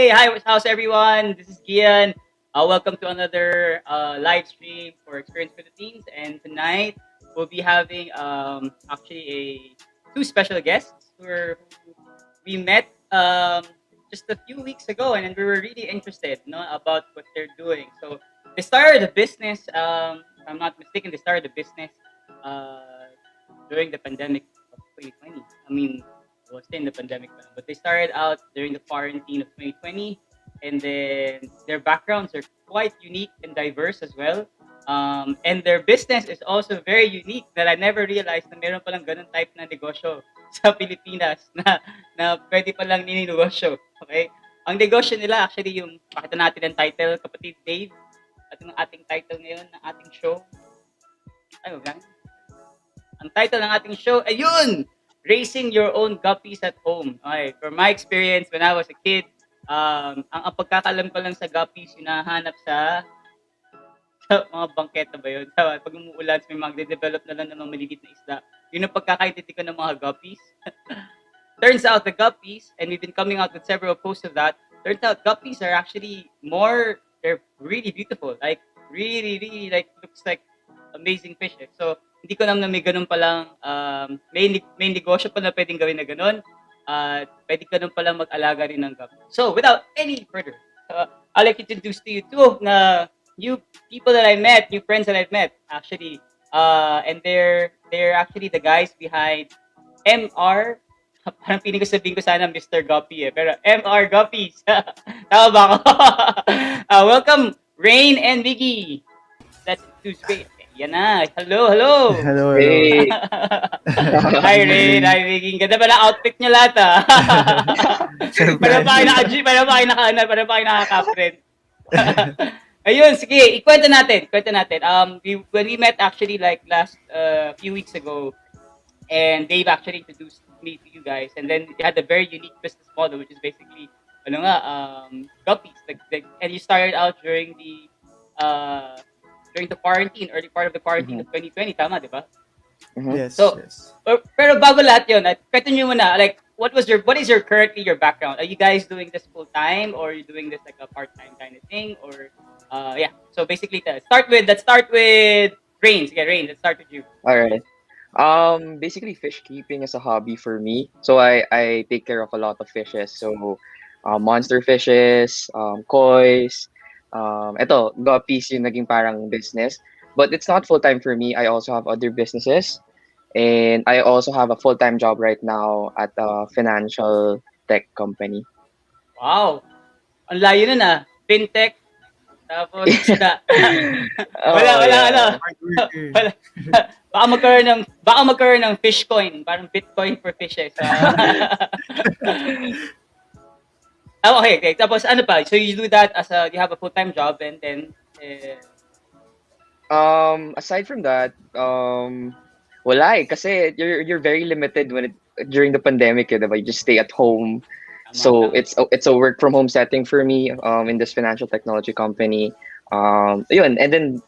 Hi, how's everyone? This is Gian. Welcome to another live stream for Experience Philippines. And tonight we'll be having actually two special guests who we met just a few weeks ago, and we were really interested, about what they're doing. So they started a business. If I'm not mistaken, they started a business uh, during the pandemic of 2020. I mean, well, still in the pandemic now, but they started out during the quarantine of 2020, and then their backgrounds are quite unique and diverse as well. And their business is also very unique that I never realized na meron palang ganun type na negosyo sa Pilipinas na pwede palang nininegosyo. Okay? Ang negosyo nila actually yung pakita natin ang title, kapatid Dave, at yung ating title ngayon ng ating show. Ano ba? Ang title ng ating show, ayun! Raising Your Own Guppies at Home. Okay, from my experience when I was a kid, ang pagkakalam ko lang sa guppies, yung nahanap sa mga bangketa ba yun? Pag umuulan, may magde-develop na lang ng mga maliliit na isda. Yun ang pagkakaintindi ko ng mga guppies. Turns out the guppies, and we've been coming out with several posts of that, turns out guppies are actually they're really beautiful. Like, really, really, like, looks like amazing fish. So, hindi ko alam na may ganun palang, may negosyo pa na pwedeng gawin na ganun. Pwede ka nun palang mag-alaga rin ng guppy. So, without any further, I'd like to introduce to you two na new people that I met, new friends that I've met, actually. And they're actually the guys behind MR. Parang piling ko sabihin ko sana Mr. Guppy pero MR Guppies. Tama ba ako? Welcome, Rain and Miggy. Let's introduce Rain. Yan na. Hello, hello. Hello, hello. Hey. Hi, Rain. Hi, Miggy. Ganda pala outfit niyo lahat, Para pa kayo nakaka-friend. Ayun, sige, ikwento natin. When we met actually like last few weeks ago, and Dave actually introduced me to you guys, and then they had a very unique business model, which is basically, guppies. And you started out during the quarantine, early part of the quarantine of 2020, tama, di ba? Yes, So, yes. pero bago lahat yun, kwento nyo muna, like, what is your background? Are you guys doing this full time, or are you doing this like a part-time kind of thing, or yeah? So basically, let's start with Rain. Sige, Rain, let's start with you. All right. Basically, fish keeping is a hobby for me. So I take care of a lot of fishes. So, monster fishes, kois, ito, guppies yung naging parang business. But it's not full-time for me. I also have other businesses. And I also have a full-time job right now at a financial tech company. Wow, ang layo nun fintech, tapos isda. Oh, wala, yeah. Hard worker. Wala. Baka magkaroon ng fish coin, parang Bitcoin for fishes. Okay. Tapos ano pa? So you do that you have a full-time job, and then Aside from that, wala kasi you're very limited during the pandemic, diba? You just stay at home. So it's a work from home setting for me in this financial technology company. Yun. And then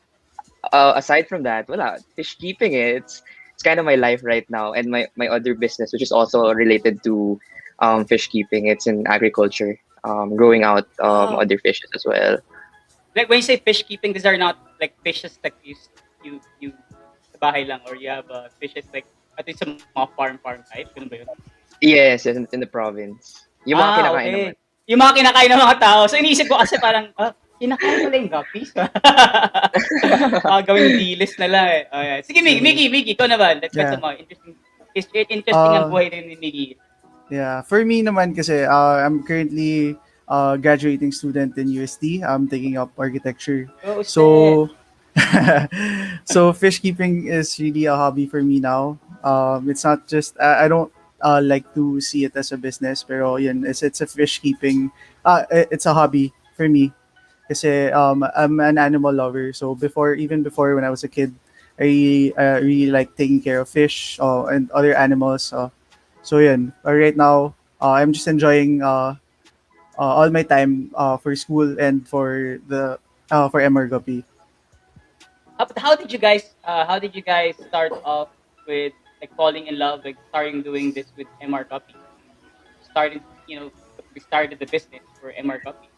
aside from that, wala, fish keeping it's kind of my life right now, and my other business, which is also related to fish keeping. It's in agriculture, growing out other fishes as well. like when you say fish keeping, these are not like fishes that you sa bahay lang, or you have fishes like at least some mga farm type, ganun ba yun? Yes, in the province. Yung mga kinakain naman. Yung mga kinakain ng mga tao. So iniisip ko kasi parang, kinakain pala yung guppies. Gawing dilis na lang Sige, Miggy, ikaw naman. Let's get some more interesting ang buhay rin ni Miggy. Yeah, for me naman kasi I'm currently graduating student in UST. I'm taking up architecture. Oh, So so fish keeping is really a hobby for me now. It's not just I don't like to see it as a business, pero yun, it's a fish keeping. It's a hobby for me. Kasi I'm an animal lover. So even before when I was a kid, I really like taking care of fish and other animals. So yun. Right now, I'm just enjoying all my time for school and for MR Guppy. How did you guys start off with like falling in love, like starting doing this with MR Guppy? Started, we started the business for MR Guppies.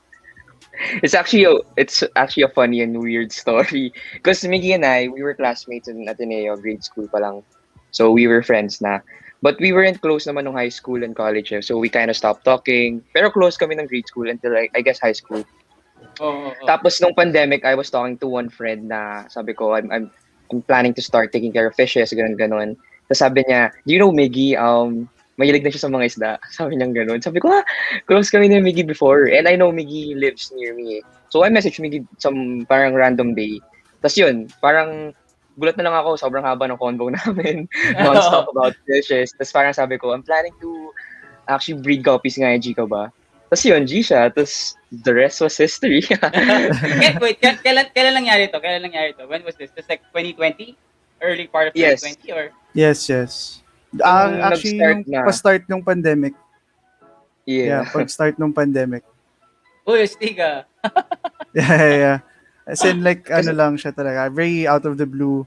It's actually a funny and weird story. Because Miggy and I, we were classmates in Ateneo, grade school pa lang. So we were friends na. But we weren't close naman nung high school and college. So we kind of stopped talking. Pero close kami ng grade school until I guess high school. Oh. Tapos nung pandemic, I was talking to one friend na sabi ko, I'm planning to start taking care of fishes, ganun ganon. Tapos sabi niya, do you know Miggy? Mahilig na siya sa mga isda. Sabi niya ganun. Sabi ko, close kami ni Miggy before. And I know Miggy lives near me. So I messaged Miggy some parang random day. Tapos yun, parang gulat na lang ako, sobrang haba ng convo namin. Non-stop about fishes. Tapos parang sabi ko, I'm planning to actually breed guppies nga, G ka ba? Tapos yun, G siya. Tapos the rest was history. Wait, kailan nangyari to? Kailan nangyari to? When was this? This like 2020? Early part of Yes. 2020 or? Yes. Actually, nag-start yung na. pa-start ng pandemic. Yeah. Pag-start ng pandemic. Uy, stiga. Yeah. As in, like, ano lang siya talaga. Very out of the blue.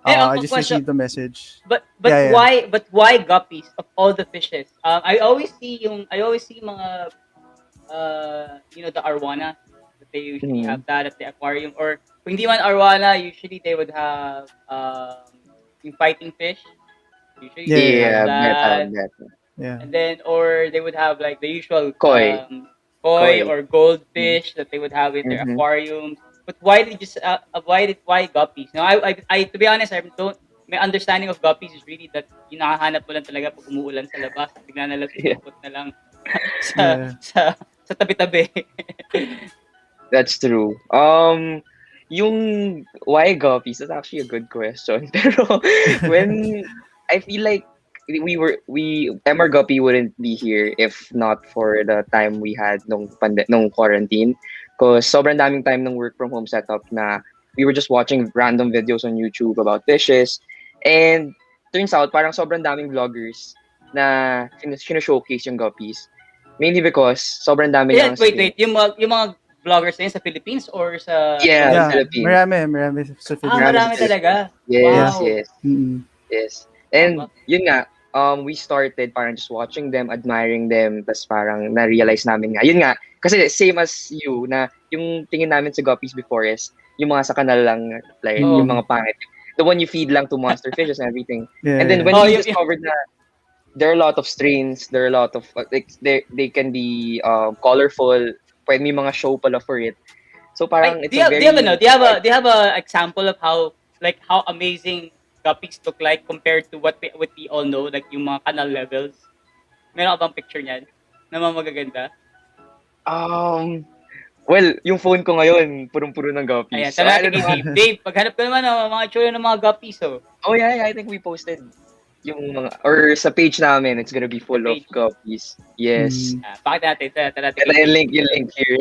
I just question. received the message. But Yeah. why guppies of all the fishes? I always see mga the arwana that they usually have that at the aquarium, or kung hindi man arwana, usually they would have yung fighting fish. Usually they Yeah, have that. better. Yeah. And then, or they would have like the usual Koi. koi or goldfish that they would have in their aquariums. But why did you just why guppies? No, I to be honest, my understanding of guppies is really that yung nakahanap mo lang talaga pag umuulan sa labas, bigla na lang puput na lang sa tabi-tabi. That's true. Yung why guppies? That's actually a good question. Pero when I feel like MR Guppy wouldn't be here if not for the time we had nung quarantine. Because sobrang daming time ng work from home setup na we were just watching random videos on YouTube about fishes. And turns out parang sobrang daming vloggers na showcase yung guppies. Mainly because sobrang dami Yeah, lang wait. Yung mga vloggers na yun sa Philippines or sa Yeah, Philippines. Marami sa Philippines. Marami talaga. Yes, Wow. yes. Mm-mm. Yes. And yun nga, we started parang just watching them, admiring them, tas parang na-realize namin nga. Yun nga, kasi same as you, na yung tingin namin sa guppies before is yung mga sa kanal lang, like yung mga pangit. The one you feed lang to monster fishes and everything. Yeah, and then yeah. when we discovered na there are a lot of strains, there are a lot of, like, they can be colorful, pwede may mga show pala for it. So parang do you have a example of how amazing guppies look like compared to what we all know, like yung mga canal levels? Meron ka bang picture niyan na mga magaganda? Well, yung phone ko ngayon, purong-puro ng guppies. Ayan, tala natin kay Dave. Dave, paghanap ko naman ng mga tsura ng mga guppies, oh. Oh yeah, I think we posted yung mga, or sa page namin, it's gonna be full of guppies. Yes. Pakita natin, tala natin. Ito yung link here.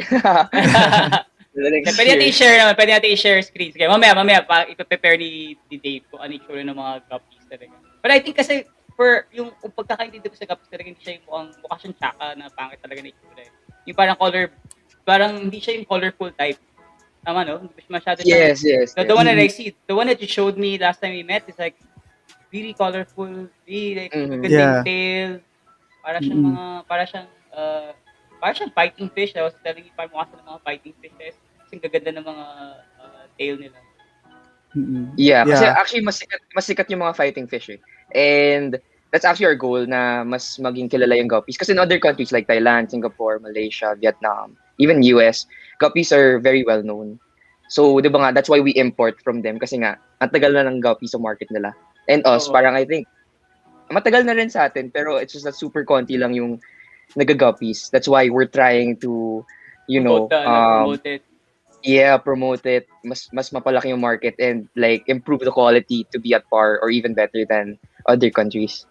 Pwede natin i-share naman, pwede natin i-share screen. Sige, mamaya, ipa-prepare ni Dave kung ano yung tsura ng mga guppies talaga. But I think kasi, for yung pagkakaintindi ko sa guppies talaga, hindi siya yung mukha siyang tsaka na pangit talaga na itsura. Yung parang hindi siya yung colorful type. Tama, no? Hindi siya masyado siya. Yes. The one that I see, the one that you showed me last time we met is like, really colorful, really like good tail. Para siyang fighting fish. I was telling you, parang mukha sila ng mga fighting fishes. Kasi gaganda ng mga tail nila. Yeah, kasi actually mas sikat yung mga fighting fish eh. And that's actually our goal, na mas maging kilala yung guppies. Kasi in other countries like Thailand, Singapore, Malaysia, Vietnam, even US, guppies are very well known. So, di ba nga, that's why we import from them. Kasi nga, ang tagal na ng guppies sa market nila. And us, parang I think, matagal na rin sa atin, pero it's just that super konti lang yung nag-guppies. That's why we're trying to, promote it. Yeah, promote it. Mas mapalaki yung market and like improve the quality to be at par or even better than other countries.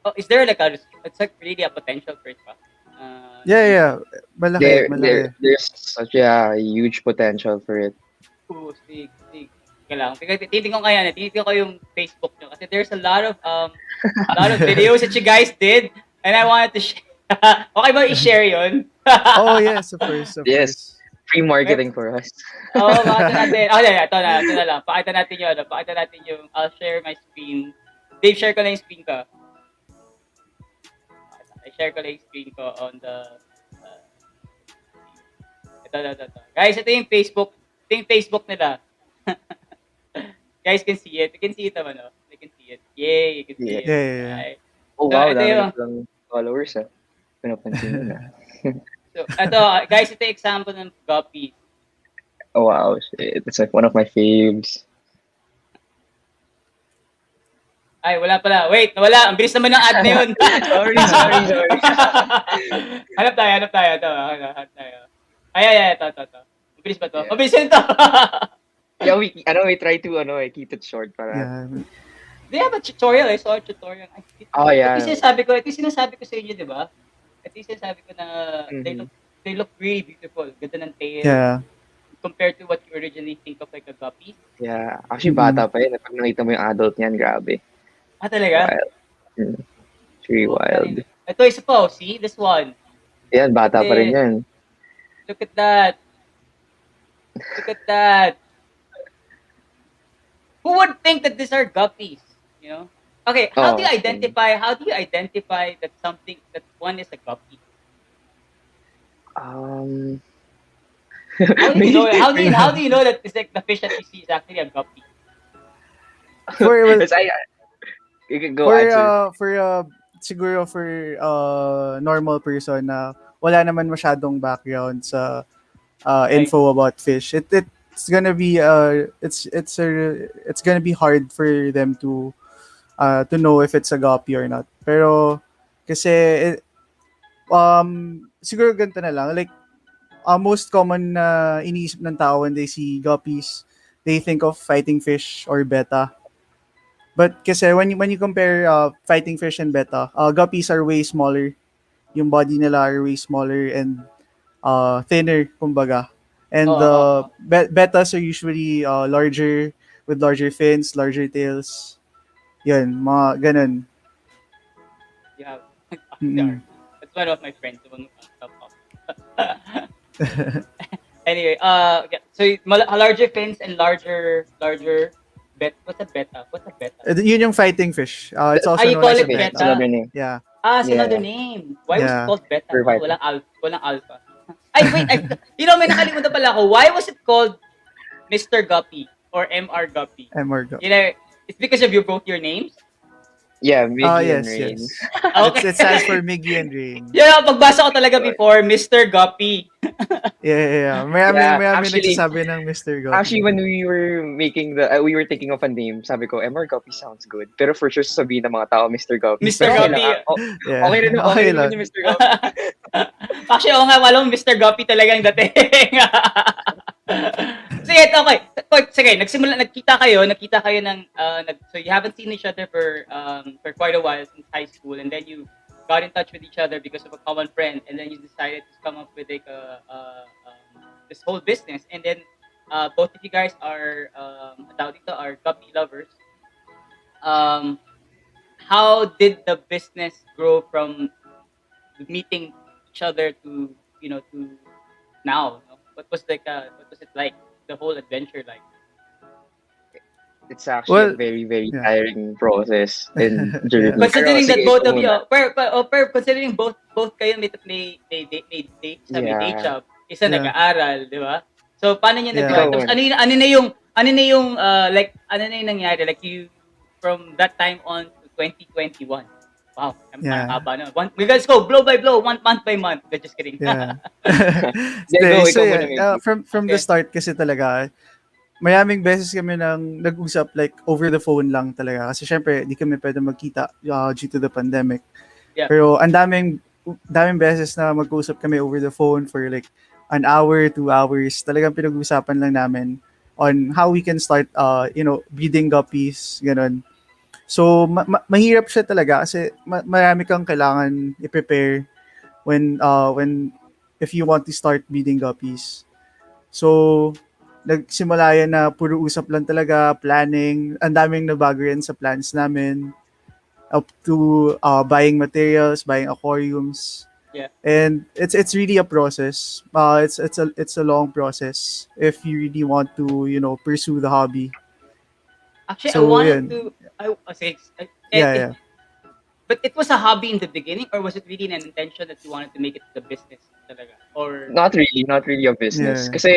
Oh, is there it's like really a potential for it pa? Yeah. Malaki. There's such a huge potential for it. Sig. Kailangan. Tinitingnan ko yung Facebook nyo kasi there's a lot of videos that you guys did and I wanted to share. Okay ba i-share yun? Oh, yes, of course. Free marketing for us. Pakita natin. Ito na lang. Pakita natin yung, I'll share my screen. Dave, share ko na yung screen ko. I share ko na yung screen ko on the ito. Guys, ito yung Facebook. Ito yung Facebook nila. Guys can see it. You can see it naman, no? You can see it. Yay, you can see Yeah. it. Yeah, yeah, yeah. Right. Oh So, wow, ito dami na yung, palang followers ah. Pinapansin mo na. so, ito, guys, ito yung example ng Guppies. Oh wow, shit. It's like one of my faves. Ay, wala pala. Wait, nawala. Ang bilis naman ng ad na yun. Sorry. Hanap tayo. Ito, hanap tayo. Ay, ito. Ang bilis ba to? Yeah. Mabilis yun to. Yeah, we try to keep it short para. Yeah. They have a tutorial. I saw a tutorial. Oh yeah. Ito yung sinasabi ko sa inyo, di ba? Ito yung sinasabi ko na they look really beautiful. Ganda ng tail. Yeah. Compared to what you originally think of like a guppy. Yeah, actually bata pa yun. Pag nakita mo yung adult niyan, grabe. Ah, talaga? Wild. It's really wild. Ito, isa pa. See? This one. Yan, bata pa rin yan. Look at that. Who would think that these are guppies? You know? Okay, how do you identify that one is a guppy? How How do you know that it's like the fish that you see is actually a guppy? You can go answer. Siguro for normal person na wala naman masyadong background sa info about fish, it's gonna be it's gonna be hard for them to know if it's a guppy or not. Pero kasi siguro ganito na lang, like most common na iniisip ng tao when they see guppies, they think of fighting fish or betta. But kasi when you compare fighting fish and betta, guppies are way smaller. Yung body nila are way smaller and thinner, kumbaga. And bettas are usually larger, with larger fins, larger tails. Yan, mga ganun. Yeah. That's one of my friends. Anyway, so larger fins and larger what's a betta? Yun yung fighting fish. It's also you known call as it a betta. betta? Another name. Yeah. It's another name. Why was it called betta? Survival. Walang alpha. Ay, wait. May nakalimutan pala ako. Why was it called Mr. Guppy or MR Guppy? MR Guppy. It's because of both your names? Yeah, Miggy and yes, Rain. yes. Okay. It stands for Miggy and Rain. Pagbasa ko talaga before, Mr. Guppy. Yeah. Mayami Actually, nagsasabi ng Mr. Guppy. Actually, when we were making we were thinking of a name, sabi ko, MR Guppy sounds good. Pero for sure, sabihin ng mga tao, Mr. Guppy. Mr. Pero Guppy. Yeah. Okay lang yung Mr. Guppy. Actually, nga, walang Mr. Guppy talagang dating. Sige, okay. Sige, nakita kayo ng, so you haven't seen each other for quite a while since high school, and then you got in touch with each other because of a common friend, and then you decided to come up with like this whole business, and then both of you guys are guppy-lovers. How did the business grow from meeting each other to now? What was it like? The whole adventure like? It's actually a very, very tiring process and journey. Considering that both of you, considering both kayo may day job, isa nag-aaral, di ba? So paano niyo nag-start? Tapos ano na yung nangyari? Like you from that time on to 2021. Wow, ang haba na. Let's go blow by blow, month by month. Just kidding. Yeah. Go, from the start kasi talaga, mayaming beses kami nang nag-usap like over the phone lang talaga. Kasi syempre, di kami pwede magkita due to the pandemic. Yeah. Pero ang daming beses na mag-usap kami over the phone for like an hour, 2 hours. Talagang pinag-usapan lang namin on how we can start, breeding guppies, ganun. So, mahirap siya talaga kasi marami kang kailangan i-prepare if you want to start breeding guppies. So, nagsimula yan na puro usap lang talaga, planning. Ang daming nabago rin sa plans namin. Up to buying materials, buying aquariums. Yeah. And it's really a process. It's a long process if you really want to, pursue the hobby. Actually, So, I wanted yun. to. Yeah. But it was a hobby in the beginning, or was it really an intention that you wanted to make it the business talaga? Or Not really a business. Yeah. Kasi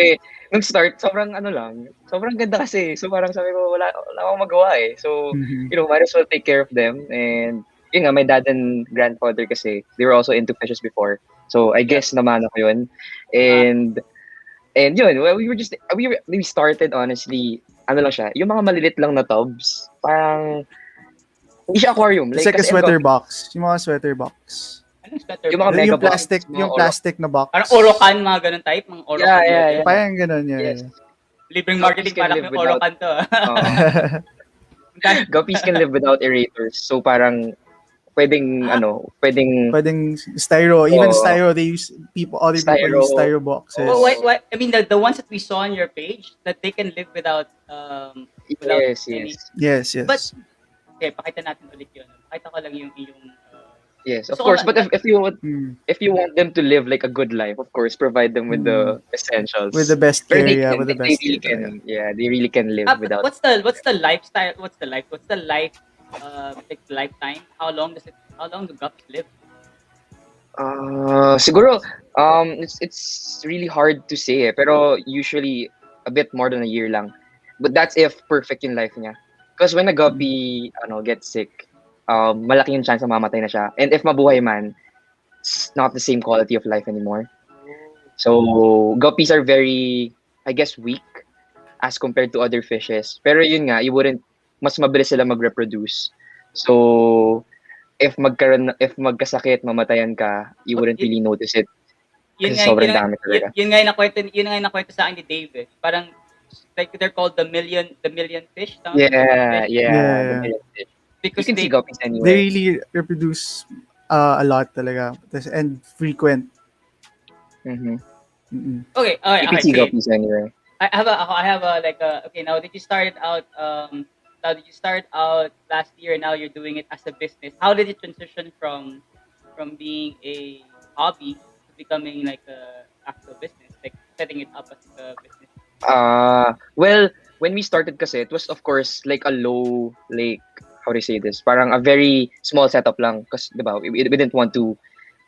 nung start, sobrang ano lang, sobrang ganda kasi. So parang sabi ko, wala akong magawa eh. So, Mhm. might as well take care of them. And yun nga, my dad and grandfather kasi, they were also into fishes before. So I yeah, guess naman ako yun. uh, And yun, well, we started honestly, ano lang siya, yung mga malilit lang na tubs. Parang, hindi siya aquarium. It's Like, like a kasi sweater box. Yung mga sweater box. anong sweater yung box? mga mega Yung box, plastic, mga yung plastic na box. Parang Orocan, mga ganun type, mga Yeah, Orocan yeah, level. yeah. Parang ganun, yeah. Yes. Libreng Guppies marketing can para live may without, Orocan to. uh, guppies can live without aerators. So parang, pwedeng, Pwedeng styro. Even uh, styro, other people use styro. styro boxes. Well, Oh, why, I mean, the ones that we saw on your page, that they can live without yes, any. yes. Yes, But yes. okay, pakita natin ulit yun. Pakita ko lang yung Yes, of gusto ko course. But Mm. if you want them to live like a good life, of course, provide them with Mm. the essentials. With the best But care, they yeah. can, With the they best really care talaga. can, yeah, they really can live but without. what's the lifestyle? What's the life like lifetime? How long do guppies live? Siguro, it's really hard to say, pero usually a bit more than a year lang. But that's if perfect yung life niya. Because when a Mm. guppy, gets sick, malaki yung chance na mamatay na siya. And if mabuhay man, it's not the same quality of life anymore. So, guppies are very, I guess, weak as compared to other fishes. Pero yun nga, mas mabilis sila mag-reproduce. So, if magkasakit, mamatayan ka, you Oh, wouldn't really notice it yun kasi nga sobrang dami talaga. yun nga yung nakwento sa akin ni Dave eh. Parang like they're called the million fish, tama ba? Million Yeah, fish Yeah, yeah, the yeah. million fish. You because can see they guppies They anywhere. really reproduce a lot talaga. And frequent. Mm-hmm. Mm-mm. okay, You can okay, see sige. guppies anywhere. I have a like a okay, now did you start out last year, now you're doing it as a business. How did it transition from being a hobby to becoming like a actual business, like setting it up as a business? Well, when we started kasi, it was of course like a low, like, how do you say this? Parang a very small setup lang. Kasi, di ba, we didn't want to,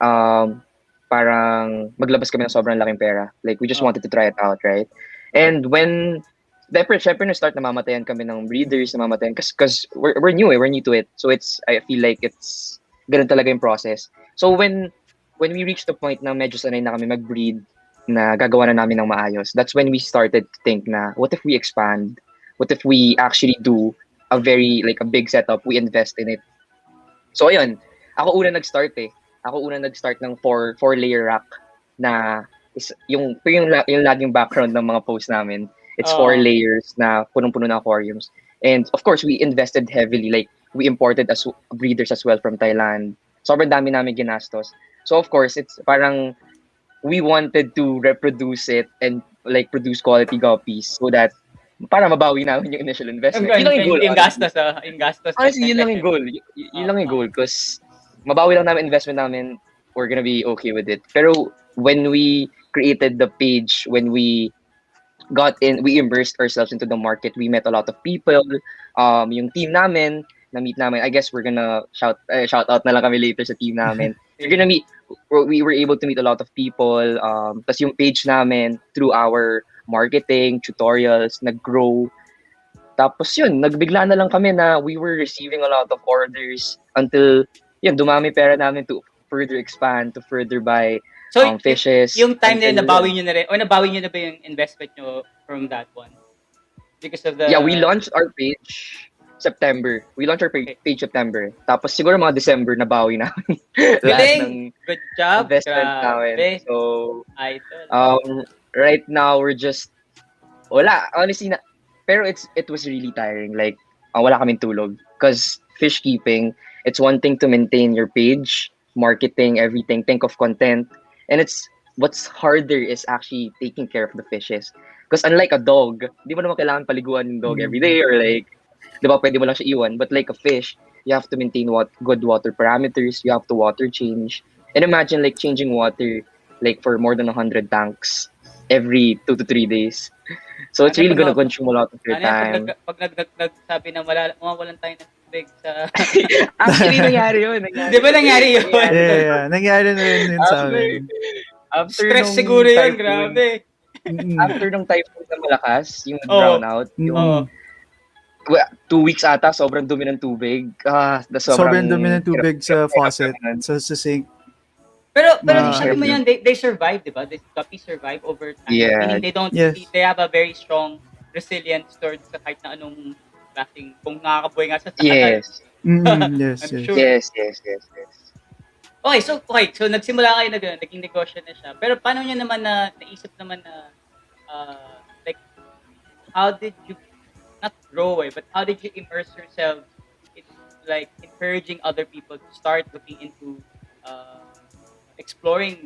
um, parang maglabas kami ng sobrang laking pera. Like, we just Oh, wanted to try it out, right? And when, syempre na-start namamatayan kami ng breeders, namamatayan. Because we're new we're new to it. So I feel like it's, ganun talaga yung process. So when we reached the point na medyo sanay na kami mag-breed, na gagawa na namin ng maayos, that's when we started to think na, what if we expand? What if we actually do like a big setup, we invest in it. So ayun, Ako una nag-start ng four layer rack na yung laging background ng mga posts namin. It's four oh, layers na punong-puno na aquariums. And of course, we invested heavily. Like, we imported as breeders as well from Thailand. Sobrang dami namin ginastos. So of course, it's parang we wanted to reproduce it and like produce quality guppies so that para mabawi namin yung initial investment. Yun lang yung goal, honestly. yung gastos like Honestly, yun lang yung goal. Yun lang yung goal. Because mabawi lang namin investment namin, we're gonna be okay with it. Pero when we created the page, when we we immersed ourselves into the market, we met a lot of people. Yung team namin, na-meet namin, I guess we're gonna shout out na lang kami later sa team namin. We're gonna meet, we were able to meet a lot of people. Tas yung page namin, through our marketing, tutorials, nag-grow. Tapos yun, nagbigla na lang kami na we were receiving a lot of orders until yun, dumami pera namin to further expand, to further buy So, fishes. yung time na yun, Until, nabawi nyo na rin, o nabawi nyo na ba yung investment nyo from that one? Because of the... yeah, we launched our page September. We launched our Okay. page September. Tapos siguro mga December nabawi namin lahat ng Galing! Good job! investment namin. Grabe! So, Idol. right now we're just wala, honestly na, pero it was really tiring. Like, wala kaming tulog because fish keeping, it's one thing to maintain your page, marketing, everything, think of content, and what's harder is actually taking care of the fishes. Because unlike a dog, di mo naman kailangan paliguan yung dog every day or like, di ba, pwede mo lang siya iwan. But like a fish, you have to maintain good water parameters, you have to water change. And imagine like changing water like for more than 100 tanks every 2 to 3 days. So it's Ano really pag, gonna consume a lot of your ano yan, time. pag nagsabi na mawawalan tayo ng tubig sa... Actually, nangyari yun. Di ba nangyari yun? Yeah. Nangyari na rin yun sa amin. After Stress nung siguro yun, typhoon, grabe. Mm-mm. after nung typhoon na malakas, yung Oo. brownout, Oo. yung 2 weeks ata, sobrang dumi ng tubig. Sobrang dumi ng hirap- tubig sa hirap faucet, kami nun. sa sink. Pero sabi Hirap mo yun. yan, they survive, di ba? The guppies survive over time. Yeah. Meaning they don't, Yes. they have a very strong resilience towards sa kahit na anong klaseng, kung nakakabuhay nga sa Yes. Yes, I'm yes. sure. Yes. Okay, so nagsimula kayo na gano'n, naging negosyo na siya. Pero paano niya naman naisip naman na, like, how did you, not grow but how did you immerse yourself in, like, encouraging other people to start looking into, exploring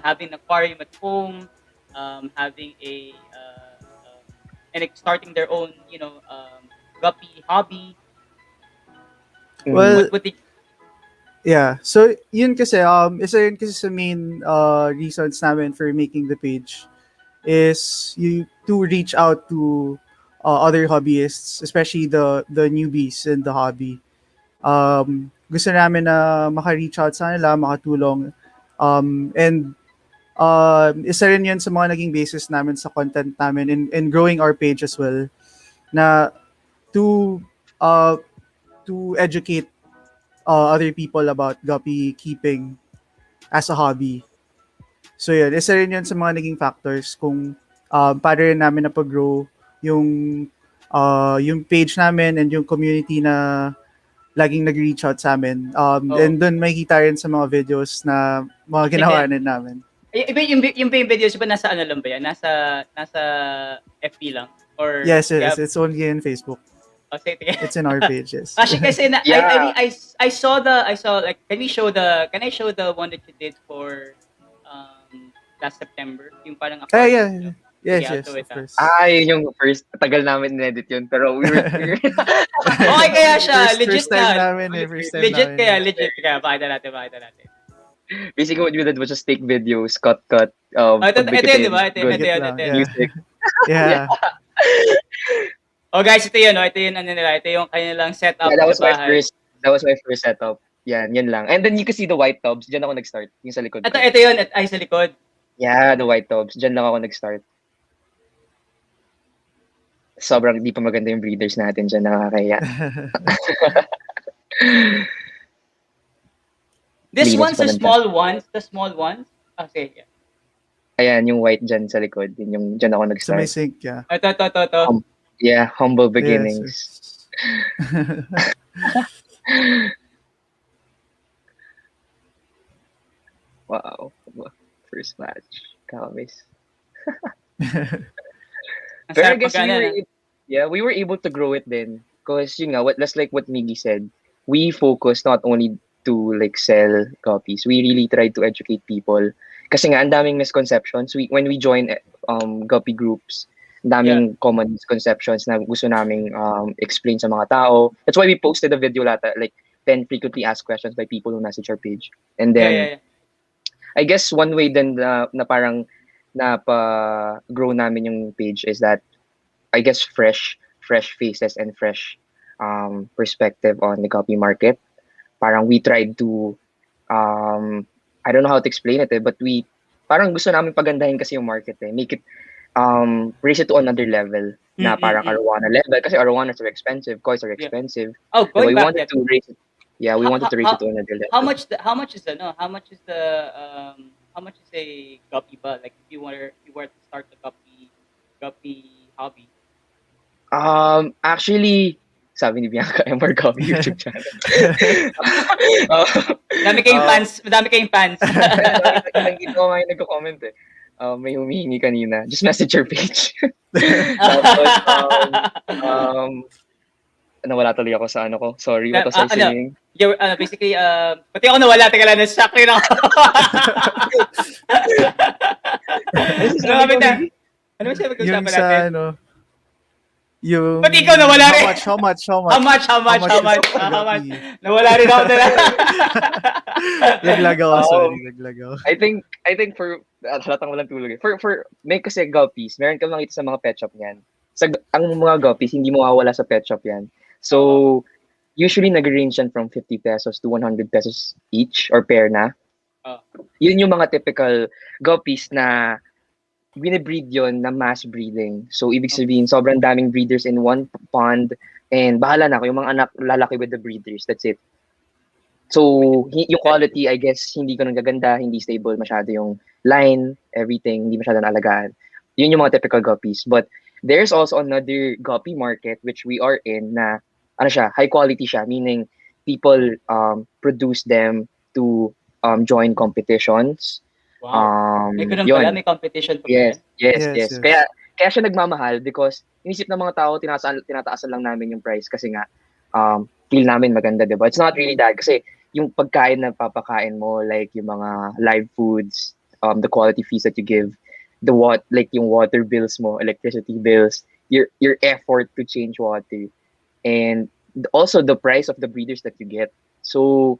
having an aquarium at home, having and starting their own, guppy hobby. Well, What did yeah. So, yun kasi, isa yun kasi sa main reasons namin for making the page is to reach out to other hobbyists, especially the newbies in the hobby. Gusto namin na maka-reach out sa nila, makatulong. And isa rin yun sa mga naging basis namin sa content namin in growing our page as well, na to educate other people about guppy keeping as a hobby. So yun, isa rin yun sa mga naging factors kung paano rin namin na pag-grow yung page namin and yung community na laging nag-reach out sa amin. And doon makikita rin sa mga videos na mga ginawa rin namin. yung videos ba nasa ano lang ba yan? Nasa FB lang? Or Yes. It's only in Facebook. Sige. It's in our page, yes. Actually, kasi Yeah. I saw like, can I show the one that you did for last September? Yung parang Yeah. Yes, Sige, I'll yes, do it, of course. Yun yung first. Tagal namin in-edit yun. Pero we were Okay kaya siya, legit First time na. namin first time Legit namin. kaya. Pakita natin. basically what we did was just take videos, cut. Ito yun, pagbikitin, di ba? Ito good yun. Yeah. music. Yeah. Oh guys, ito yun ano nila. Ito yung kanilang setup Yeah, that was sa my bahay. first setup. Yan lang. And then you can see the white tubs. Diyan ako nag-start. Yung sa likod. Ito yun, ay sa likod. Yeah, the white tubs. Diyan lang ako nag-start. Sobrang di pa maganda yung breeders natin dyan. Nakakaya. This Linis one's pa the lang small ones. Okay, yeah. Ayan, yung white dyan sa likod. Yun yung dyan ako So may nag-start. sync, yeah. Ito. Yeah, humble beginnings. Yes. Wow. First match. Kakamiss. Ang Pero I sarap guess magkana. we were able to grow it then. Because yun nga, that's like what Miggy said. We focus not only to like sell copies. We really try to educate people. Kasi nga, ang daming misconceptions. When we join guppy groups, ang daming common misconceptions na gusto naming explain sa mga tao. That's why we posted a video like 10 frequently asked questions by people who message our page. And then, Yeah. I guess one way then na parang grow namin yung page is that I guess fresh faces and fresh perspective on the copy market. Parang we tried to I don't know how to explain it but we parang gusto namin pagandahin kasi yung market make it raise it to another level na parang arowana level kasi arowanas are expensive, kois are expensive. Oh, So going we back wanted to raise it. Yeah, we wanted to raise it to another level. How much is a guppy ba? Like if you were to start a guppy hobby. Actually, sabi ni Bianca, MR Copy YouTube channel. Madami kayong fans. Nakikita ko ngayon nagko-comment may humihingi kanina. Just message your page. Tapos, nawala tuloy ako sa ano ko. Sorry, what was I saying? Basically, pati ako nawala. Teka lang, na-shock rin ako. Ano ba siya Yung mag-usapan sa natin? yung Pati ikaw nawala rin. How much? How much? Nawala rin ako na. Naglagaw, sorry. Naglagaw. I think for halatang walang tulog. For may kasi guppies, meron kang makita sa mga pet shop niyan. Ang mga guppies hindi mawawala sa pet shop yan. So usually nag-range yan from 50 pesos to 100 pesos each or pair na. Oh. Yun yung mga typical guppies na binibreed yon na mass breeding. So, ibig sabihin, sobrang daming breeders in one pond and bahala na ako, yung mga anak lalaki with the breeders. That's it. So, yung quality, I guess, hindi ko nang gaganda, hindi stable masyado yung line, everything, hindi masyado alagaan. Yun yung mga typical guppies. But there's also another guppy market which we are in na, ano siya, high quality siya, meaning people produce them to join competitions. Wow. May ganun Yun. pala, may competition pa Yes, ba yan? yes. Kaya siya nagmamahal because inisip ng mga tao, tinataasan lang namin yung price kasi nga feel namin maganda, diba? It's not really that kasi yung pagkain na papakain mo, like yung mga live foods, the quality fees that you give, like yung water bills mo, electricity bills, your effort to change water, and also the price of the breeders that you get. So,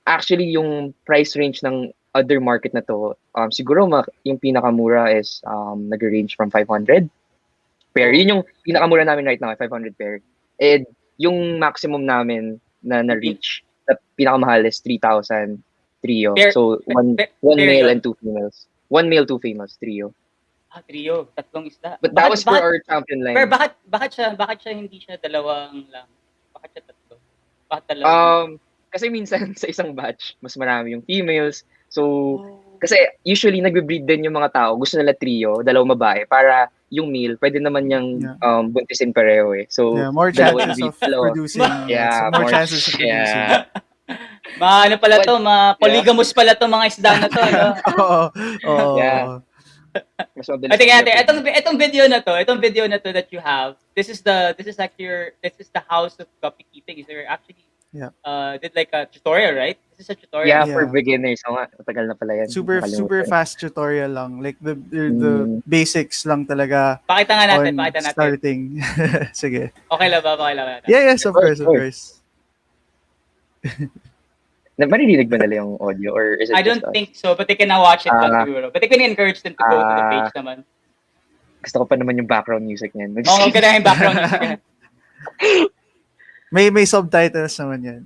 actually, yung price range ng other market na to, siguro yung pinakamura is nag-range from 500 pair. Yun yung pinakamura namin right now, 500 pair. And yung maximum namin na na-reach, na pinakamahal is 3,000 trio. So, one male and 2 females. 1 male, 2 females, trio. Trio. Tatlong isda. But that was for our champion line. Pero bakit siya hindi siya dalawang lang? Bakit siya tatlo? Bakit dalawa? Kasi minsan sa isang batch, mas marami yung females. So, kasi usually nagbe-breed din yung mga tao. Gusto nila trio, dalawang babae, para yung male, pwede naman niyang buntisin pareho eh. So, more chances of producing. Yeah, more chances of producing. Ano pala to, polygamous pala to mga isda na to, no? Oo. Yeah. Itong video na to that you have, this is the house of guppy keeping. Is there actually did like a tutorial, right? This is a tutorial. Yeah, for beginners. Matagal na pala yan. Super fast tutorial lang. Like the basics lang talaga. Pakita nga natin. Starting. Sige. Okay lang ba? Yes, of course. Maririnig ba nila yung audio or is it I don't think so, but they can now watch it siguro. But they can encourage them to go to the page naman. Gusto ko pa naman yung background music niyan. Okay na yung background music. May subtitles naman yan.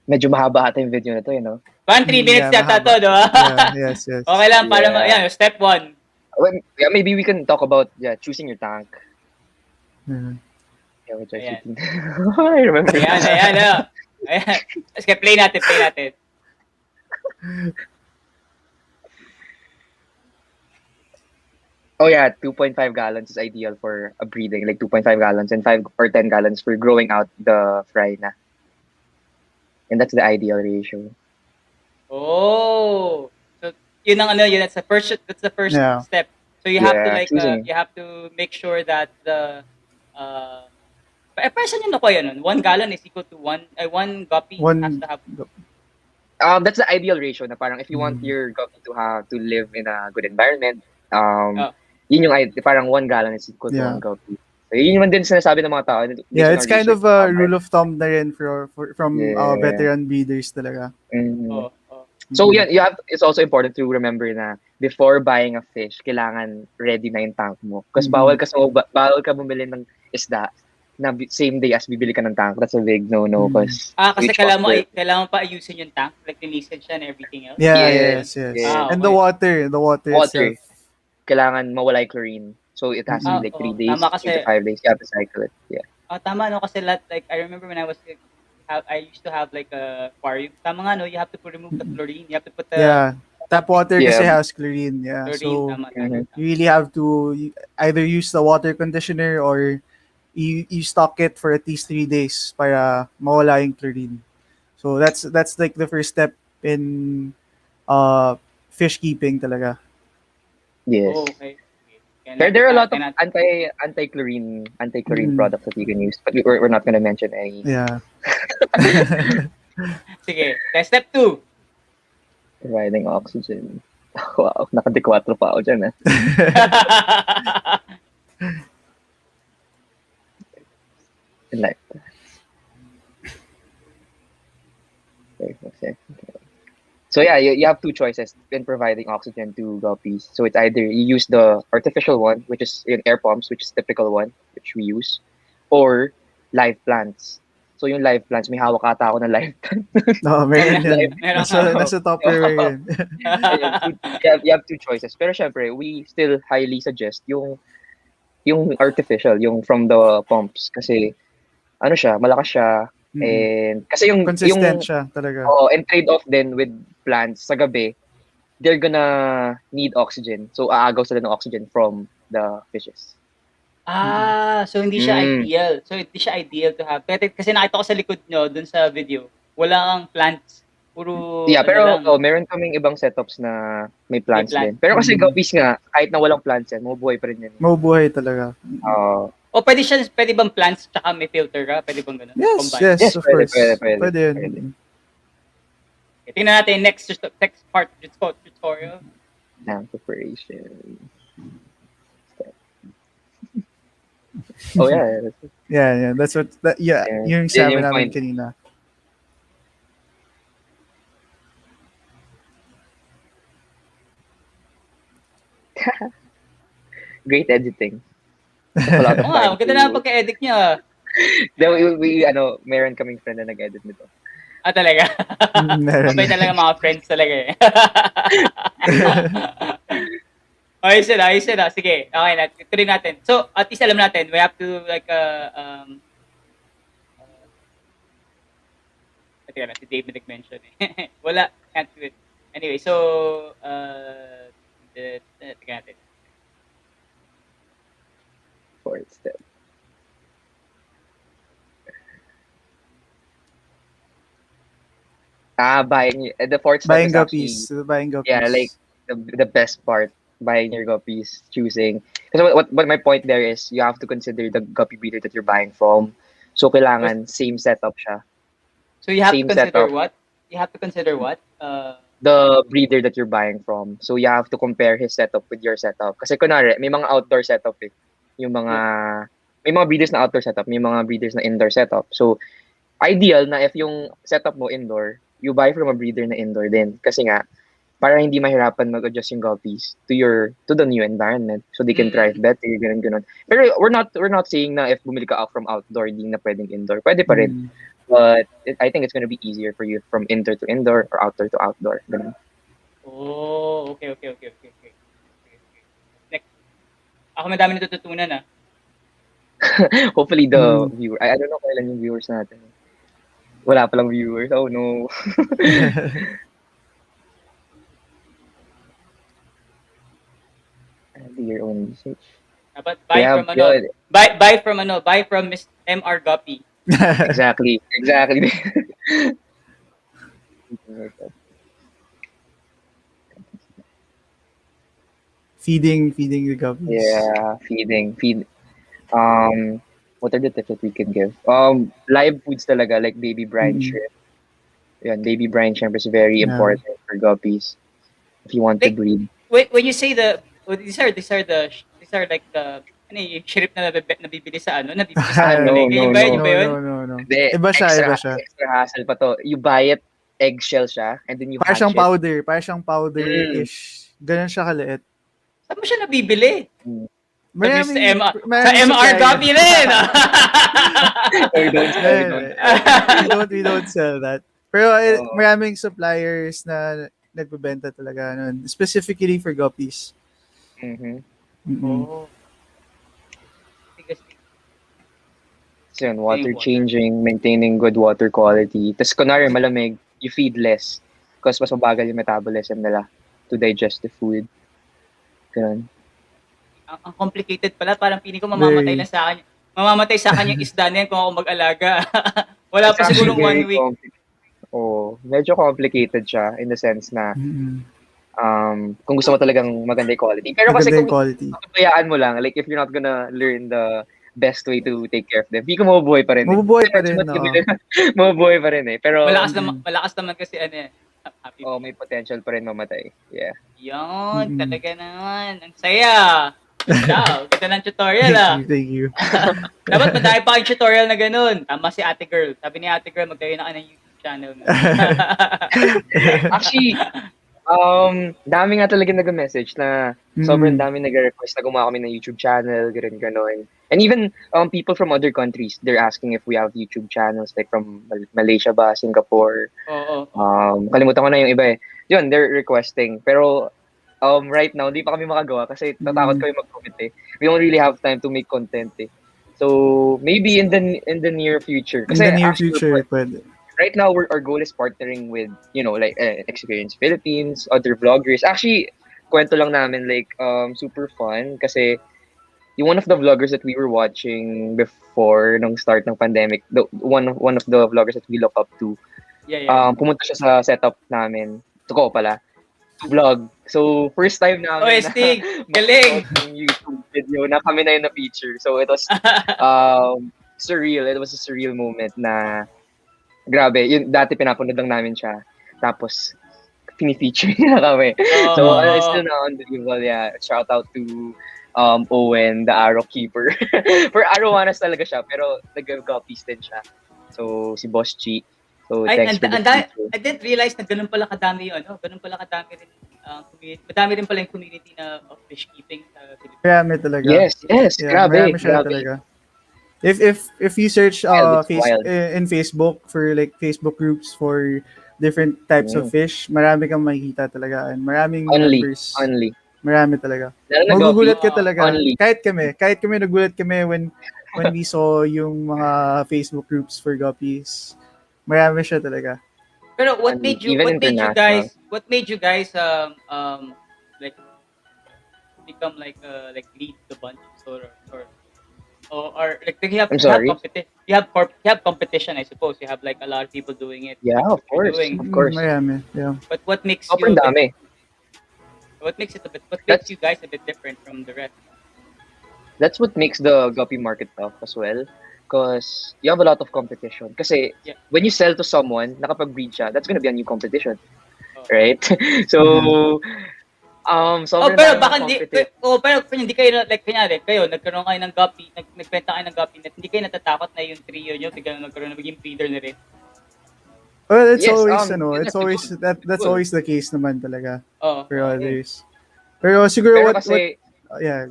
Medyo mahaba ata yung video na to, you know? 3 minutes yata to, diba? Yes. Okay lang, para step 1. Yeah, maybe we can talk about choosing your tank. Yeah, which I remember. Ayan. Sige, play natin. Oh yeah, 2.5 gallons is ideal for a breeding, like 2.5 gallons and 5 or 10 gallons for growing out the fry na. And that's the ideal ratio. Oh. So that's the first step. So you have to you have to make sure that the person yun nakuha yun. 1 gallon is equal to 1 guppy has to have. That's the ideal ratio na parang if you want your guppy to live in a good environment, yun yung parang 1 gallon is equal to 1 guppy. So yun naman din sinasabi ng mga tao. Yeah, it's kind of a rule of thumb na rin from veteran breeders talaga. Mm-hmm. So it's also important to remember na before buying a fish, kailangan ready na yung tank mo. Because bawal ka bumili ng isda na same day as bibili ka ng tank. That's a big no-no. Kasi kailangan pa ayusin yung tank, like linisin siya and everything else. Yes. And the water itself. Kailangan mawala yung chlorine. So it has to be like 3 days, 3 to 5 days. You have to cycle it. Yeah. Tama, no? Kasi like, I remember when I used to have like a aquarium. Tama nga, no? You have to remove the chlorine. You have to put the... Tap water kasi has chlorine. Yeah. So you really have to either use the water conditioner or you stock it for at least 3 days para mawala yung chlorine. So that's like the first step in fish keeping talaga. Yes. Okay. There are a lot of anti-chlorine products that you can use, but we're not gonna mention any. Yeah. Sige. Step 2. Providing oxygen. Wow, naka-4 pa ako dyan. Like that. So yeah, you have 2 choices in providing oxygen to guppies. So it's either you use the artificial one, which is in air pumps, which is typical one, which we use, or live plants. So yung live plants, may hawak ata ako ng live plant. Oo, meron yan. Meron Nasa Tupperware yan. Ayun, you have two choices. Pero syempre, we still highly suggest yung artificial, yung from the pumps. Kasi, ano siya, malakas siya. And, kasi Consistent siya talaga. and trade-off din with plants sa gabi, they're gonna need oxygen. So, aagaw sila ng oxygen from the fishes. So hindi siya ideal. So hindi siya ideal to have. Kasi nakita ko sa likod nyo, dun sa video, wala kang plants. Puro Yeah, pero lang. meron kaming ibang setups na may plants plant. din. Pero kasi guppies nga, kahit na walang plants yan, mabubuhay pa rin yan. Mabubuhay talaga. O pwede bang plants tsaka may filter ka? Pwede bang gano'n? Yes, of course. Pwede. Pwede yun. Okay, tingnan natin next part tutorial. Preparation. Oh yeah. Yeah. That's what, yung sabi namin kanina. Great editing. Maganda na ang pagka-edit niya. We meron kaming friend na nag-edit nito. Talaga? Meron. Mabay talaga mga friends talaga eh. Ayos na. Sige, okay na. Tuloy natin. So, at least alam natin, we have to si David nag-mention eh. Wala, can't do it. Anyway, so, tingnan natin. Fourth step. Buying the fourth step Buying is guppies. Buying guppies. Yeah, like the best part, buying your guppies, choosing. Because what my point there is, you have to consider the guppy breeder that you're buying from. So kailangan same setup siya. So you have to Same consider setup. what? You have to consider what? The breeder that you're buying from. So you have to compare his setup with your setup. Kasi kunwari, may mga outdoor setup eh. May mga breeders na outdoor setup, may mga breeders na indoor setup. So ideal na if yung setup mo indoor, you buy from a breeder na indoor din. Kasi nga, para hindi mahirapan mag-adjust yung guppies to the new environment. So they can thrive better, ganun. Pero we're not saying na if bumili ka out from outdoor, hindi na pwedeng indoor. Pwede pa rin. But I think it's gonna be easier for you from indoor to indoor or outdoor to outdoor. Ganun. Oh, okay. Next. Ako madami natututunan ah. Hopefully the viewer, I don't know kailan yung viewers natin. Wala palang viewers. Oh no. Do your own research. But buy from Miss MR Guppy. Exactly. Feeding the guppies. Yeah, feed. What are the tips that we can give? Live foods talaga, like baby brine shrimp. Yan, baby brine shrimp is very important for guppies if you want to breed. When you say these are like the yung shrimp na nabibili sa nabibili sa No. No. Iba siya. Extra hassle pa to. You buy it, eggshell siya, and then you hatch Parang it. siyang powder-ish. Ganun siya kaliit. Saan mo siya nabibili? Sa MR Guppy rin! We don't sell that. Pero maraming suppliers na nagbebenta talaga nun, specifically for guppies. Oh. So yun, water changing, maintaining good water quality. Tapos kunwari malamig, you feed less because mas mabagal yung metabolism nila to digest the food. Ganun. Ang complicated pala, parang piling ko mamamatay lang sa akin. Mamamatay sa akin yung isda na yan kung ako mag-alaga. Wala pa sigurong 1 week. Medyo complicated siya in the sense na kung gusto mo talagang maganda yung quality. Pero kasi kung pabayaan mo lang, like if you're not gonna learn the best way to take care of them, hindi ko mabubuhay pa rin. Mabubuhay pa rin, mabubuhay pa rin eh. Pero malakas naman kasi happy. May potential pa rin mamatay. Yeah. Yun, talaga naman. Ang saya. Wow, ganda ng tutorial Thank you. Dapat madami pa kayong tutorial na ganun. Tama si Ate Girl. Sabi ni Ate Girl, magtayo na ka ng YouTube channel. Actually, Dami nga talaga nag-message na sobrang Mm. dami nag-request na gumawa kami ng YouTube channel, ganon. And even people from other countries, they're asking if we have YouTube channels like from Malaysia ba, Singapore. Oo. Kalimutan ko na yung iba eh. Yun, they're requesting. Pero right now, hindi pa kami makagawa kasi tatakot kami mag-commit eh. We don't really have time to make content eh. So maybe in the near future. In Kasi the near actually, future, pwede. right now our goal is partnering with like Experience Philippines, other vloggers. Actually, kwento lang namin like super fun kasi yung one of the vloggers that we were watching before nung start ng pandemic, the one of the vloggers that we look up to, Yeah. pumunta siya sa setup namin. Totoo pala. To vlog. So, first time namin na Stig, galing. ng YouTube video na kami na yung na-feature. So, it was surreal. It was a surreal moment na grabe. Yung dati pinapanood lang namin siya. Tapos, pinifeature niya kami. So, it's still not unbelievable. Yeah. Shout out to Owen, the arrow keeper. For Arowanas talaga siya, pero nag-copies din siya. So, si Boss Chi. So, thanks for the feature. I didn't realize na ganun pala kadami yun, ganun pala kadami rin community. Madami rin pala yung community na of fish keeping sa Pilipinas. Marami talaga. Yes, Yeah, grabe. marami siya talaga. If you search Wild, it's wild. in Facebook for like Facebook groups for different types of fish, marami kang makikita talaga. And maraming members. Only. Marami talaga. Lalo na Magugulat Guppy, ka talaga. only. Kahit kami nagulat kami when we saw yung mga Facebook groups for Guppies. Marami siya talaga. Pero what made you guys like become like lead the bunch or like you have I'm sorry? you have competition, I suppose. You have like a lot of people doing it. Yeah, of course. Of course. Marami. Yeah. But what makes Sobrang dami. what makes you guys a bit different from the rest? That's what makes the guppy market tough as well. Because you have a lot of competition. Kasi when you sell to someone, nakapag-breed siya, that's gonna be a new competition. Right? So, sobrang pero daming baka competition. hindi kayo like kunyari, kayo nagkaroon kayo ng guppy, nagbenta kayo ng guppy net, hindi kayo natatakot na yung trio nyo biglang nagkaroon maging breeder na rin. Well, it's Yes, always that's always the case naman talaga for others. Pero siguro kasi, yeah.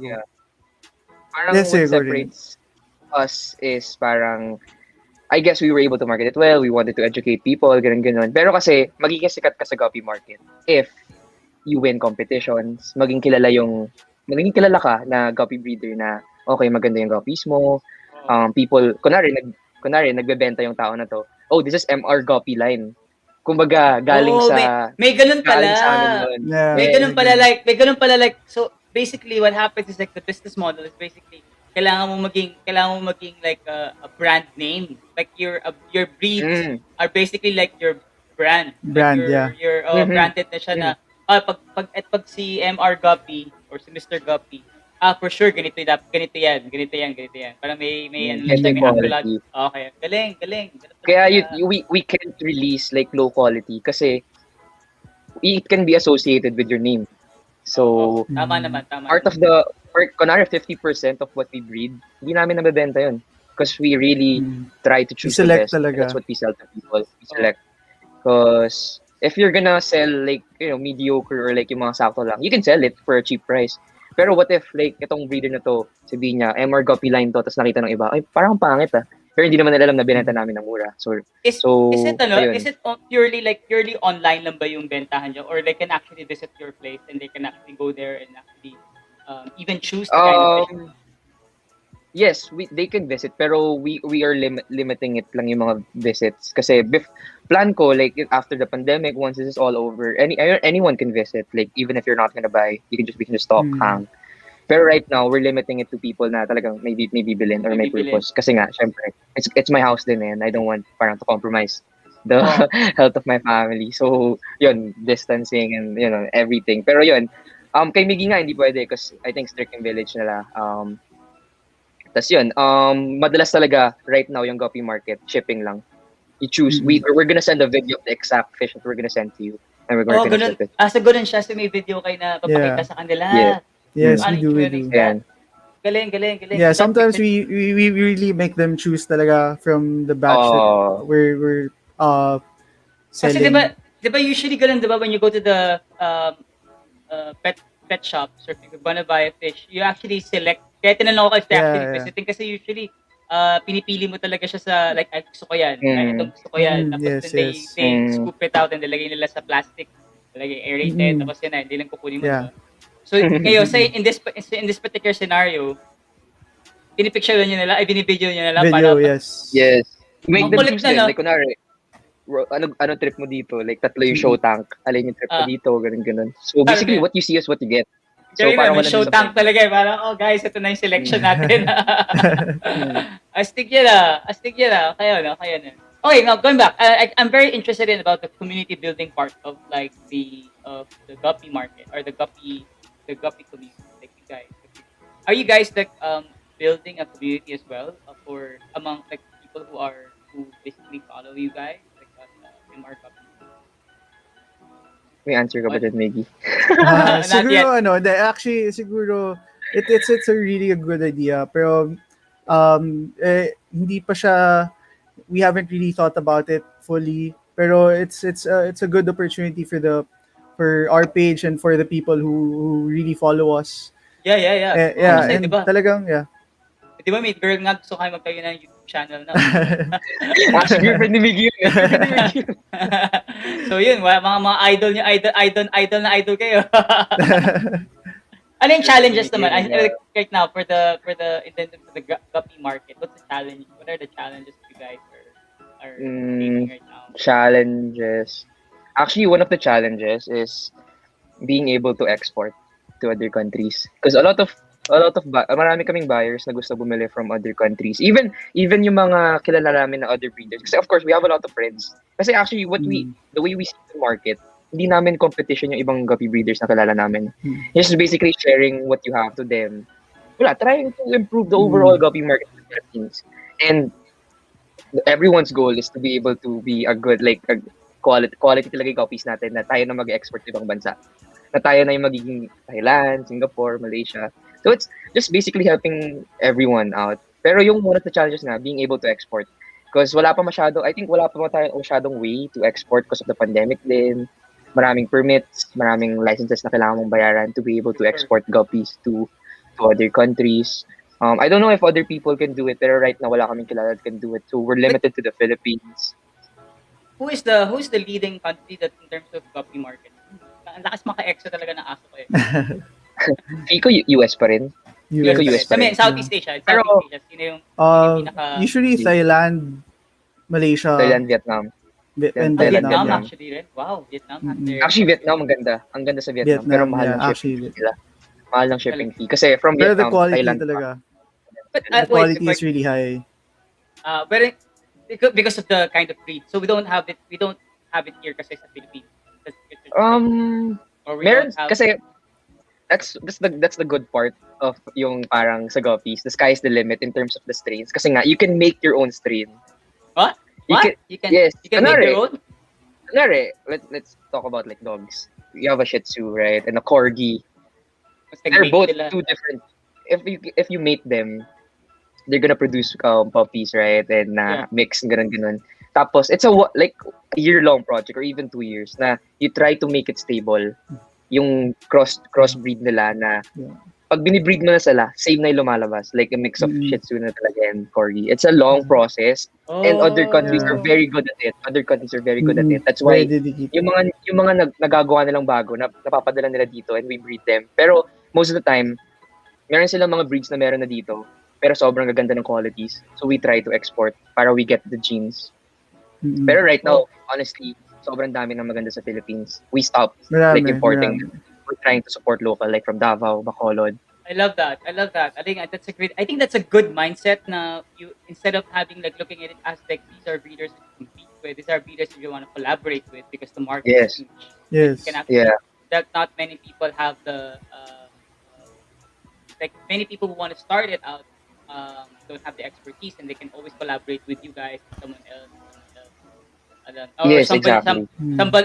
parang Yes, what go separates us is parang I guess we were able to market it well. We wanted to educate people, ganun. Pero kasi magiging sikat ka sa guppy market if you win competitions, magiging kilala ka na guppy breeder na okay, maganda yung guppies mo. People, kunwari nagbebenta yung tao na to. Oh, this is MR Guppy line. Kumbaga, galing may ganun pala. Galing sa amin yun. Yeah. May ganun pala like so basically what happens is like the business model is basically kailangan mo maging like a brand name. Like your breeds are basically like your brand. Brand, like your branded na siya na pag si MR Guppy or si Mr. Guppy, for sure ganito yan. Parang may quality. Okay, galing. Kaya we can't release like low quality kasi it can be associated with your name. So, tama naman. Kunwari 50% of what we breed, hindi namin nabebenta yun. Because we really try to choose the best. Talaga. That's what we sell to people. We select. Because if you're gonna sell like, mediocre or like yung mga sakto lang, you can sell it for a cheap price. Pero what if like itong breeder na to, sabihin niya, MR Guppy line to, tapos nakita ng iba, ay parang pangit ah. Pero hindi naman nila alam na binenta namin ng mura. Is it purely online lang ba yung bentahan nyo? Or they can actually visit your place and they can actually go there and actually even choose the kind of fish? Yes, they can visit pero we are limiting it lang yung mga visits kasi plan ko like after the pandemic, once this is all over, anyone can visit, like even if you're not gonna buy, we can just stock hang. Pero right now we're limiting it to people na talagang may bibilin or may purpose kasi nga syempre it's my house din and I don't want parang to compromise the health of my family. So yun, distancing and everything. Pero yun, kay Miggy nga hindi pwede because I think strict yung village nila. Tas yun, madalas talaga right now yung guppy market, shipping lang. You choose, we're gonna send a video of the exact fish that we're gonna send to you. And we're gonna ship it. So ganun siya. So may video kayo na papakita sa kanila. Yeah. Yes, we do. Galing. Yeah, sometimes we really make them choose talaga from the batch that we're selling. Di ba usually ganun, di ba, when you go to the pet shops or if you wanna buy a fish, you actually select. Kaya tinanong ko if they're actually Yeah, visiting kasi usually pinipili mo talaga siya sa like, ay, gusto ko yan. Ay, Mm. itong gusto ko yan. Tapos Yes, then they yes. they Mm. scoop it out and nilagay nila sa plastic. Nilagay aerated. Mm-mm. Tapos yun na, hindi lang kukunin mo, di Yeah. ba? So, ngayon, say, Mm-mm. in this particular scenario, pinipicture nyo nila, ay, binibideo nyo nila para, Video, yes. Yes. Make ang them kulit choose na, din. no? Like, kunwari, ano trip mo dito? Like, tatlo yung show Mm-mm. tank. Alin yung trip mo Ah, dito? Ganun. So, alam mo basically, yun? what you see is what you get. So, Galing na, parang may wala show tank disappointment. talaga eh. Parang, oh guys, ito na yung selection Mm. natin. Mm. Astig yun ah. Astig yun ah. Kaya no, kaya na. Okay, now going back, I'm very interested in about the community building part of like the guppy market or the guppy community. Like you guys, are you guys like building a community as well for among like people who basically follow you guys like MR guppy? May answer ka ba What? dyan, Maggie? Not yet. Siguro actually siguro it's a really a good idea pero hindi pa siya, we haven't really thought about it fully, pero it's a good opportunity for our page and for the people who really follow us. Yeah. Oo, Yeah, kasi 'di and ba? talagang yeah. 'Di ba may girl nga gusto kayo magtayo ng YouTube channel na. Actually, girlfriend ni Maggie yun. Girlfriend ni Maggie yun. So yun, mga idol niyo, idol na idol kayo. Ano yung challenges naman? Like, right now for the in terms of the guppy market, what's the challenge? What are the challenges you guys are facing right now? Challenges. Actually, one of the challenges is being able to export to other countries. Because marami kaming buyers na gusto bumili from other countries. Even yung mga kilala namin na other breeders. Kasi of course, we have a lot of friends. Kasi actually, the way we see the market, hindi namin competition yung ibang guppy breeders na kilala namin. It's just basically sharing what you have to them. Trying to improve the overall guppy market in the Philippines. And everyone's goal is to be able to be a good, like, a quality talaga yung guppies natin na tayo na mag-export sa ibang bansa. Na tayo na yung magiging Thailand, Singapore, Malaysia. So it's just basically helping everyone out. Pero yung one of the challenges nga, being able to export. Because wala pa tayo masyadong way to export because of the pandemic din. Maraming permits, maraming licenses na kailangan mong bayaran to be able to export guppies to other countries. I don't know if other people can do it, pero right now wala kaming kilala that can do it. So we're limited to the Philippines. Who is the leading country that in terms of guppy market? Ang lakas maka-exo talaga ng aso ko eh. Fiko US pa rin. US. US pa rin. Southeast Asia. Pero, Sino yung pinaka... Usually Thailand, Malaysia, Thailand, Vietnam. and Thailand, Vietnam Vietnam. actually rin. Wow, Vietnam has Mm-mm. their... Actually, Vietnam, ang ganda. Ang ganda sa Vietnam. Pero Vietnam, mahal yeah, ng shipping actually. fee nila. Mahal ng shipping fee. Kasi from Pero the Vietnam, quality Thailand. talaga. But, The quality is really high. but because of the kind of breed. So we don't have it here kasi sa Philippines. Or we Meron, don't have... kasi that's the good part of yung parang sa guppies. The sky is the limit in terms of the strains. Kasi nga, you can make your own strain. What? You can yes. make your own? Kunwari, let's talk about like dogs. You have a Shih Tzu, right? And a Corgi. Mas They're nag-mate both sila. two different. If you mate them, they're gonna produce puppies, right? And mix, ganun. Tapos, it's like a year-long project or even 2 years na you try to make it stable. Yung crossbreed nila na pag binibreed mo na sila, same na yung lumalabas. Like a mix of Shih Tzu na talaga and Corgi. It's a long process. And other countries are very good at it. That's why yung mga nagagawa nilang bago, napapadala nila dito and we breed them. Pero most of the time, meron silang mga breeds na meron na dito. Pero sobrang gaganda ng qualities. So we try to export para we get the genes. Pero right now, honestly, sobrang dami ng maganda sa Philippines. We stopped importing. We're trying to support local, like from Davao, Bacolod. I love that. I think that's a good mindset na you, instead of having like looking at it as like these are breeders to compete with, these are breeders you want to collaborate with because the market is huge. Yes. That not many people have the like many people who want to start it out don't have the expertise and they can always collaborate with you guys, someone else. Or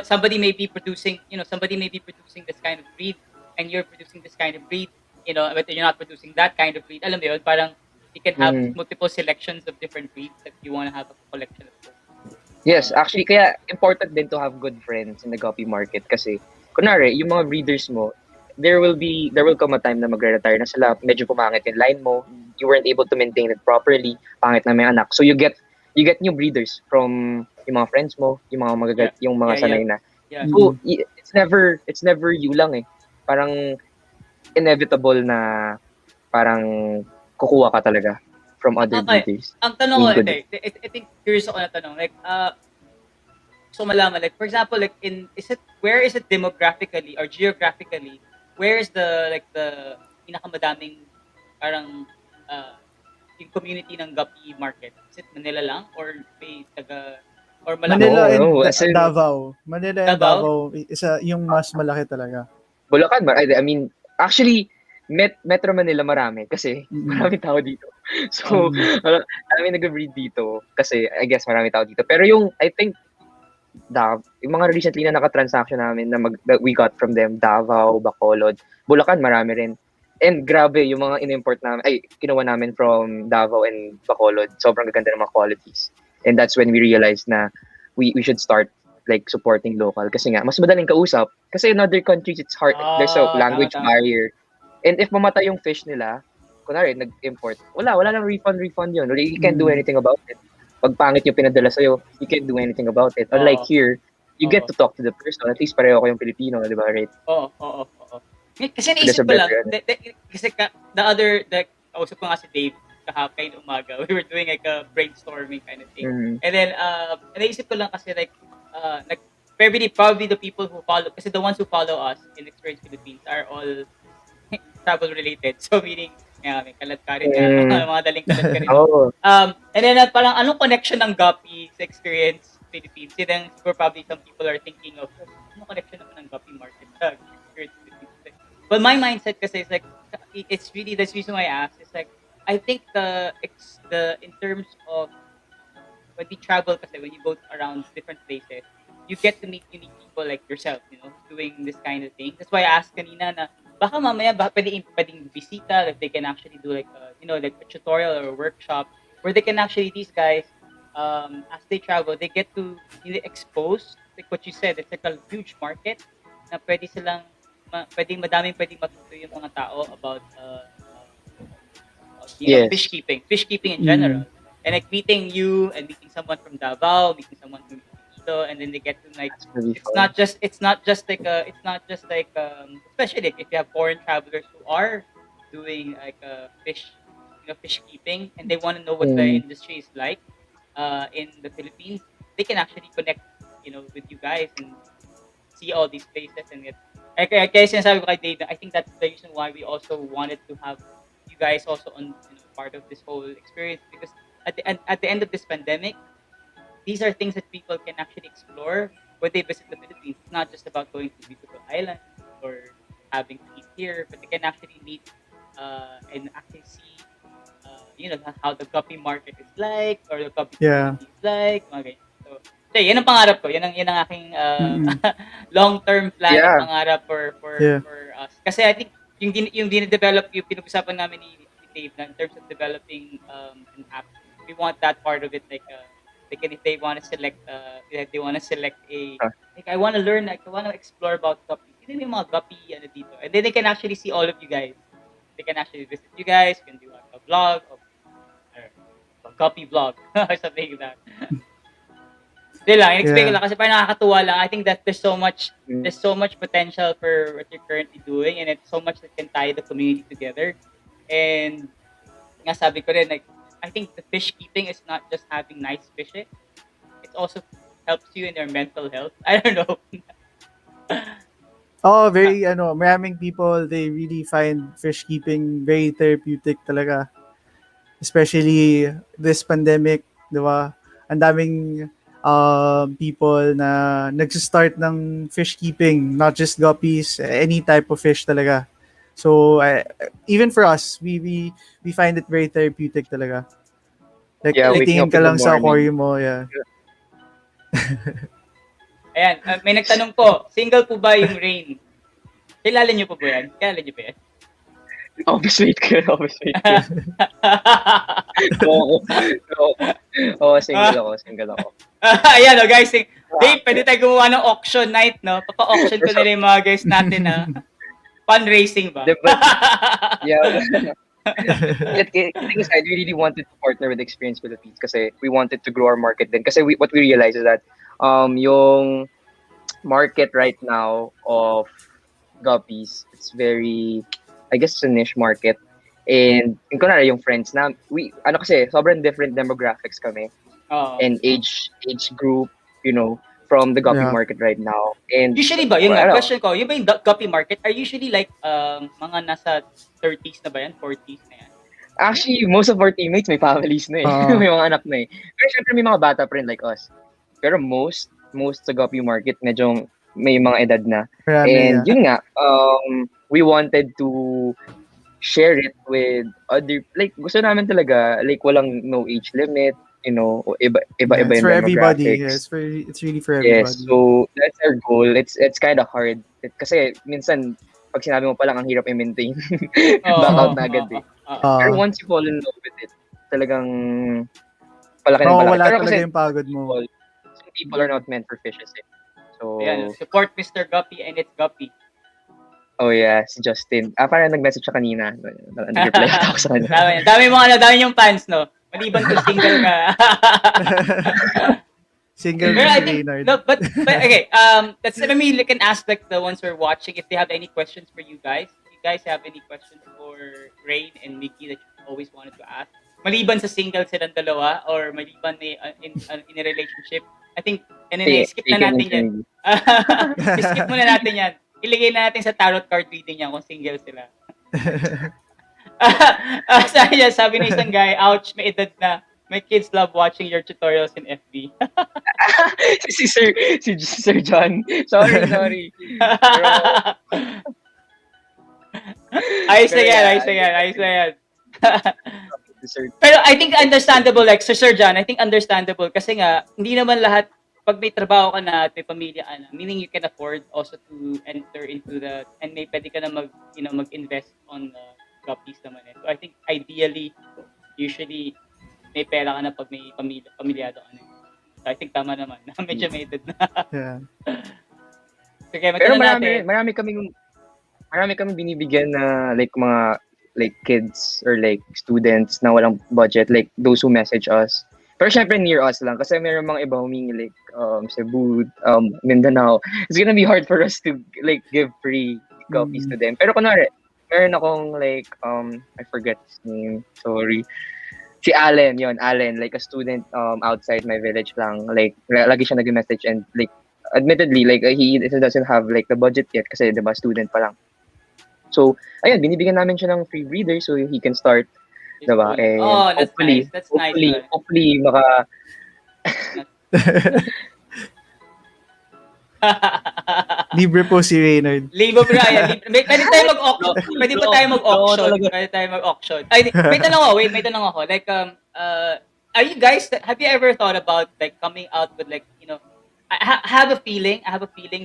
somebody may be producing, this kind of breed, and you're producing this kind of breed, but you're not producing that kind of breed. Alam mo yun, parang you can have multiple selections of different breeds that you want to have a collection of. Yes, actually, kaya important din to have good friends in the guppy market kasi, kunwari, yung mga breeders mo, there will come a time na magre-retire na sila, medyo pumangit yung line mo, you weren't able to maintain it properly, pangit na may anak. So you get new breeders from yung mga friends mo, Yeah. yung mga Yeah, yeah. sanay na. Yeah. So it's never you lang eh. Parang inevitable na parang kukuha ka talaga from other Okay. breeders. Ang tanong ko, Yung good. I think curious ako na tanong. Like, so malaman, like, for example, like, where is it demographically or geographically, where is the pinakamadaming, parang, yung community ng Guppy market? Is it Manila lang? Or may or malaki? Manila and No, as in, Davao. Manila and Davao? Davao, isa yung mas malaki talaga. Bulacan, I mean, actually, Metro Manila marami kasi maraming tao dito. So, marami nag-breed dito kasi I guess marami tao dito. Pero yung, I think, yung mga recently na naka-transaction namin that we got from them, Davao, Bacolod, Bulacan, marami rin. And grabe, yung mga in-import namin, kinuha namin from Davao and Bacolod, sobrang gaganda ng mga qualities. And that's when we realized na we should start like supporting local kasi nga mas madaling kausap kasi in other countries it's hard, there's a language Tama. barrier, and if mamatay yung fish nila kunwari nag-import, wala nang refund yun, you can't do anything about it. Pag pangit yung pinadala sa'yo, you can't do anything about it, unlike here you get to talk to the person, at least pareho kayong Pilipino, di ba, right? Oo. Kasi There's naisip a ko lang, better kasi kausap ko nga si Dave kahapon umaga, we were doing like a brainstorming kind of thing. And then, naisip ko lang kasi like probably the people who follow, kasi the ones who follow us in Experience Philippines are all travel related. So meaning, may kalat ka rin nga, mga daling kalat ka rin. And then parang anong connection ng Guppy sa Experience Philippines? And then siguro probably some people are thinking of, anong connection naman ng Guppy market sa Experience Philippines? But my mindset kasi is like, it's really, that's the reason why I asked, it's like, I think in terms of when we travel kasi, when you go around different places, you get to meet unique people like yourself, doing this kind of thing. That's why I asked kanina na, baka mamaya, pwedeng bisita, if they can actually do like like a tutorial or a workshop where they can actually, these guys, as they travel, they get to be exposed, like what you said, it's like a huge market na madaming pwedeng matuto yung mga tao about fish keeping in general. And like meeting you and meeting someone from Davao, meeting someone from Iloilo, and then they get to like, it's not just like especially like if you have foreign travelers who are doing like fish keeping, and they want to know what the industry is like in the Philippines, they can actually connect with you guys and see all these places and get. Kaya sinasabi ko kay Dave, I think that's the reason why we also wanted to have you guys also on part of this whole experience, because at the end of this pandemic, these are things that people can actually explore when they visit the Philippines. It's not just about going to beautiful islands or having to eat here, but they can actually meet and actually see how the coffee market is like, or the coffee community is like, mga ganyan. So yan ang pangarap ko. Yan ang aking long-term plan at pangarap for us. Kasi I think yung dine-develop, yung pinag-usapan namin ni Dave na in terms of developing an app, we want that part of it, like if they want to select like I want to learn, like I want to explore about guppies. Yung mga guppy dito. And then they can actually see all of you guys. They can actually visit you guys, you can do a vlog or a guppy vlog or something like that. Di lang, in-explain ko lang kasi parang nakakatuwa lang. I think that there's so much potential for what you're currently doing, and it's so much that can tie the community together. And nga sabi ko rin, like, I think the fish keeping is not just having nice fish. It also helps you in your mental health. I don't know. Maraming people, they really find fish keeping very therapeutic talaga. Especially this pandemic, di ba? Ang daming people na nag-start ng fish keeping, not just guppies, any type of fish talaga. So even for us, we find it very therapeutic talaga. Like tingin ka lang sa aquarium mo, Ayan, may nagtanong po, single po ba yung Rain? Kilala niyo po ba yan? Office mate ko yun, office mate ko yun. Oo, oo, oo, single ako. Ayan o guys, Dave, pwede tayo gumawa ng auction night, no? Papa-auction ko nila yung mga guys natin na fundraising ba? Diba? Yeah. Kidding aside, we really wanted to partner with Experience Philippines kasi we wanted to grow our market din. Kasi what we realized is that yung market right now of guppies, it's very, I guess, it's a niche market. And yung kunwari yung friends na, kasi, sobrang different demographics kami. And age group, from the guppy Yeah. market right now. And Usually ba, yun nga, question ko, yun ba yung guppy market are usually like mga nasa 30s na ba yan? 40s na yan? Actually, most of our teammates may families na eh. May mga anak na eh. Pero syempre may mga bata pa rin like us. Pero most sa guppy market, medyo may mga edad na. And yun nga, we wanted to share it with other, like gusto namin talaga, like walang no age limit, iba It's yung for everybody. demographics. Yeah, it's really for everybody. Yes, so that's our goal. It's kind of hard. Kasi minsan, pag sinabi mo pa lang, ang hirap i-maintain. Back out na agad eh. Pero once you fall in love with it, talagang palaki ng palaki. Wala Pero talaga kasi yung pagod mo. some people are not meant for fishes eh. So, ayan, support Mr. Guppy and it's Guppy. oh yeah, si Justin. Parang nag-message siya kanina. Nag-reply ako sa kanya. Dami yung fans, no? Maliban kung single ka. Single Pero I si think, Reynard. no, but okay, that's, maybe we can ask like the ones who are watching if they have any questions for you guys. If you guys have any questions for Rain and Miggy that you always wanted to ask, maliban sa single silang dalawa or maliban in a relationship, I think, and then skip na natin yan. Skip muna natin yan. Iligay na natin sa tarot card reading yan kung single sila. Sabi ng isang guy, ouch, may edad na. My kids love watching your tutorials in FB. si Sir John. Sorry. Ayos na yan. Pero I think understandable, like Sir John, I think understandable kasi nga, hindi naman lahat, pag may trabaho ka na at may pamilya ka na, meaning you can afford also to enter into the, and may pwede ka na mag-invest on guppies naman eh. So I think ideally, usually, may pera ka na pag may pamilyado ka na. So I think tama naman. Medyo may edad na. Yeah. Okay, pero marami kaming binibigyan na like mga like kids or like students na walang budget, like those who message us. Pero syempre near us lang kasi meron mga iba humingi like Cebu, Mindanao. It's gonna be hard for us to like give free copies to them. Pero kunwari, meron akong like I forget his name. Sorry. Si Allen, like a student outside my village lang. Like lagi siya nag-message and like admittedly like he doesn't have like the budget yet kasi 'di ba student pa lang. So, ayun, binibigyan namin siya ng free reader so he can start, 'di ba? And that's nice. That's nice. Hopefully maka Libre po si Reynard. Libre. Pwede tayo mag-auction. Pwede tayo mag-auction. May tanong ako. Like, are you guys, have you ever thought about like coming out with like, I have a feeling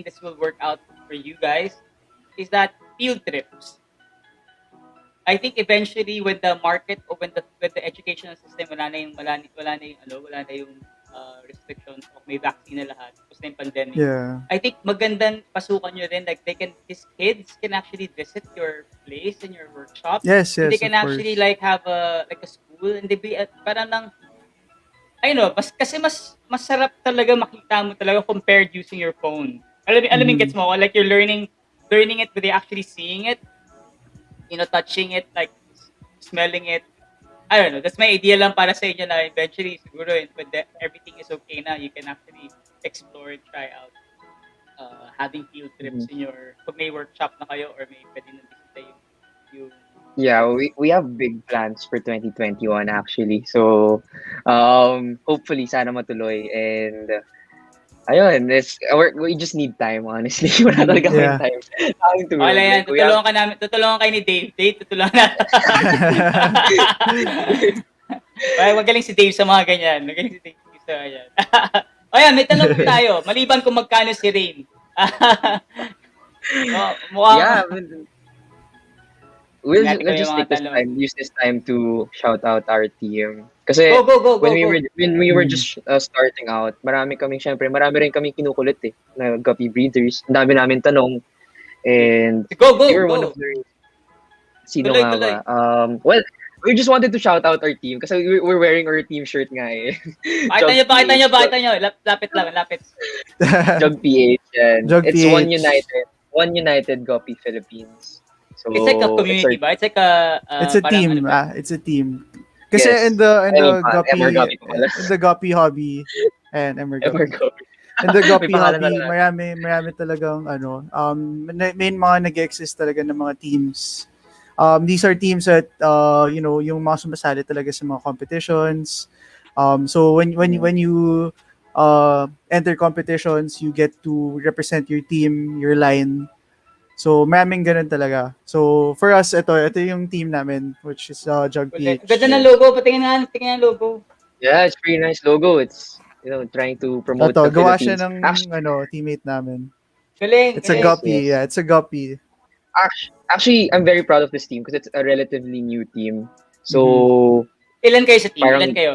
this will work out for you guys, is that field trips. I think eventually with the market or with the educational system, wala na yung restrictions o may vaccine na lahat tapos na yung pandemic. Yeah. I think magandang pasukan nyo rin, like these kids can actually visit your place and your workshop. Yes, and they can actually like have a school and they be parang lang kasi mas masarap talaga makita mo talaga compared using your phone. Alam mo gets mo, like you're learning it but they actually seeing it, touching it, like smelling it. I don't know. That's my idea lang para sa inyo na eventually siguro when everything is okay na, you can actually explore and try out having field trips in your, pag may workshop na kayo or may pwede na bisita yung Yeah, we have big plans for 2021 actually. So, hopefully sana matuloy and ayun, we just need time honestly. Wala talaga kaming time. Wala yan, tutulungan kayo ni Dave. Tutulungan natin. Magaling si Dave sa mga ganyan. Ayan, may tanong tayo. Maliban kung magkano si Rain. Ingatan ko we'll yung just mga talon. use this time to shout out our team. Kasi Go, go, go, go, when we go. were Mm. just starting out, marami rin kaming kinukulit eh, na guppy breeders. Ang dami namin tanong and Go, they go, were one of go. the sino Tuloy, nga ba? tuloy. Well, we just wanted to shout out our team kasi we're wearing our team shirt nga eh. Pakita Jog nyo, pakita nyo, PH, pakita nyo. Lapit lang, lapit. Jog PH, and Jog it's PH. One United Guppy Philippines. So It's like a it's our community ba? It's like a, It's a parang ano team. ba? It's a team. Kasi yes. in I mean, the guppy MR Guppy pa pala. in the guppy hobby and Emer MR guppy. Guppy. In the May guppy pangalan hobby, talaga. marami talagang ano, may mga nag-exist talaga ng mga teams. These are teams that you know, yung mga sumasali talaga sa mga competitions. So when you enter competitions, you get to represent your team, your line. So maraming ganun talaga. So for us, ito yung team namin, which is Jug Ulit. PH. Ganda ng logo. Patingin nga, tingin ng logo. Yeah, it's pretty nice logo. It's trying to promote Ito, the gawa siya Philippines. ng teammate namin. Galing, It's a galing. guppy. Yes. Yeah, it's a guppy. Actually, I'm very proud of this team because it's a relatively new team. So, Ilan kayo sa team? parang Ilan kayo?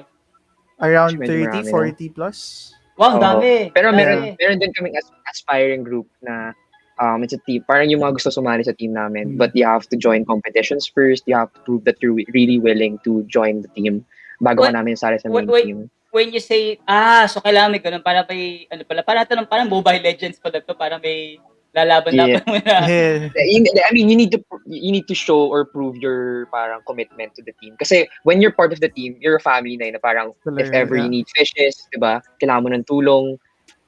Around medyo 30, marami, 40 plus. Wow, ang Oo. dami. Pero Dami. meron din kaming aspiring group na it's a team. Parang yung mga gusto sumali sa team namin. Mm. But you have to join competitions first. You have to prove that you're really willing to join the team bago ka What- namin sali sa main wait. team. When you say, so kailangan may ganun, para may, ano pala, parang Mobile Legends pala to, para may lalaban Yeah. mo na. Yeah. I mean, you need to show or prove your parang commitment to the team. Kasi when you're part of the team, you're a family na yun, na parang if Talaga, ever yeah. you need fishes, 'di ba? Kailangan mo ng tulong.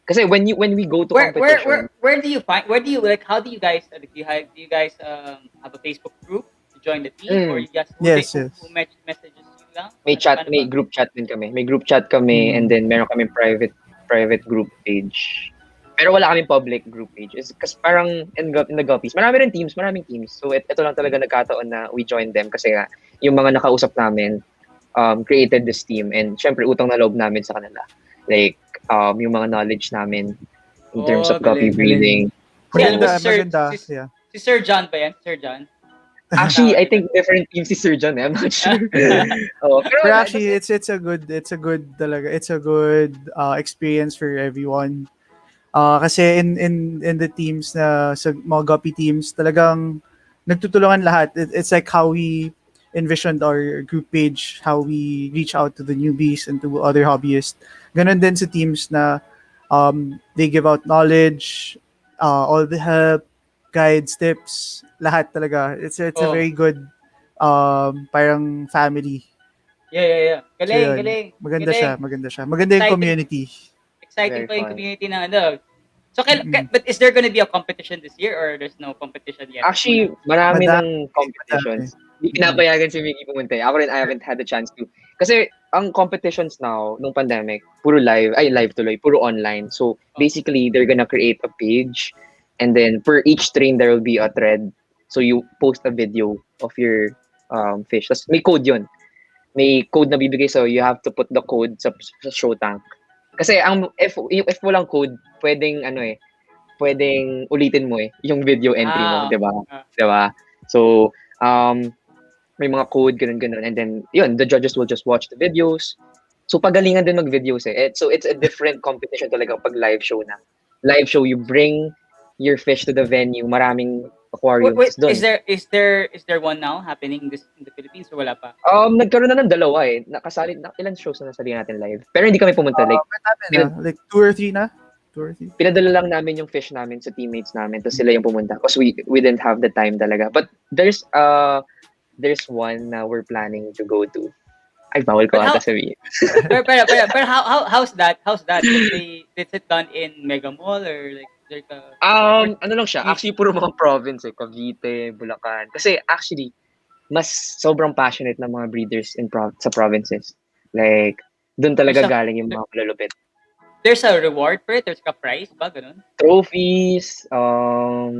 Kasi when we go to competition, Where do you like, how do you guys, do you guys have a Facebook group to join the team, or you just, Yes. who messages you lang? may Ano ba? group chat din kami. May group chat kami Mm. and then meron kami private group page. Pero wala kaming public group page. Kasi parang in the Guppies, maraming teams. So ito lang talaga nagkataon na we joined them kasi nga yung mga nakausap namin created this team and syempre utang na loob namin sa kanila. Like yung mga knowledge namin in terms of guppy galing. breeding. Maganda. Yeah. Si Sir John ba yan? Sir John? Actually, I think different teams si Sir John. I'm not sure. But actually, it's a good experience for everyone. Kasi in the teams na sa mga guppy teams, talagang nagtutulungan lahat. It's like how we envisioned our group page, how we reach out to the newbies and to other hobbyists. Ganon din sa teams na they give out knowledge, all the help, guides, tips, lahat talaga. It's a very good parang family. Yeah. Galing, So, yun. galing. Maganda Galing. siya. Maganda yung Exciting. community. Exciting Very pa yung fun. community na ano. So, but is there gonna be a competition this year, or there's no competition yet? Actually, marami Madami. ng competitions. Hindi pinapayagan si Miggy pumunta. Ako rin, I haven't had the chance to. Kasi ang competitions now, nung pandemic, puro live tuloy, puro online. So, basically, they're gonna create a page and then for each train, there will be a thread. So, you post a video of your fish. Tapos may code yun. May code na bibigay so you have to put the code sa show tank. Kasi if walang code, pwedeng ulitin mo yung video entry mo, 'di ba? 'Di ba? So, may mga code ganun and then yun, the judges will just watch the videos. So pagalingan din mag-videos eh. So it's a different competition talaga pag live show na. Live show, you bring your fish to the venue, maraming aquariums Wait, doon. is there one now happening in the Philippines, or wala pa? Nagkaroon na ng dalawa eh. Ilan shows na nasali natin live. Pero hindi kami pumunta. Like 2 or 3 na? 2 or 3? Pinadala lang namin yung fish namin sa teammates namin. Tapos sila yung pumunta. Because we didn't have the time talaga. But there's one na we're planning to go to. Ay, bawal ko ata sabihin. Pero how's that? Is it done in Mega Mall, or like there's a... Ano lang siya. Actually, puro mga province eh. Cavite, Bulacan. Kasi actually, mas sobrang passionate ng mga breeders sa provinces. Like, doon talaga galing yung mga malalupit. There's a reward for it? There's a prize ba? Ganun? Trophies,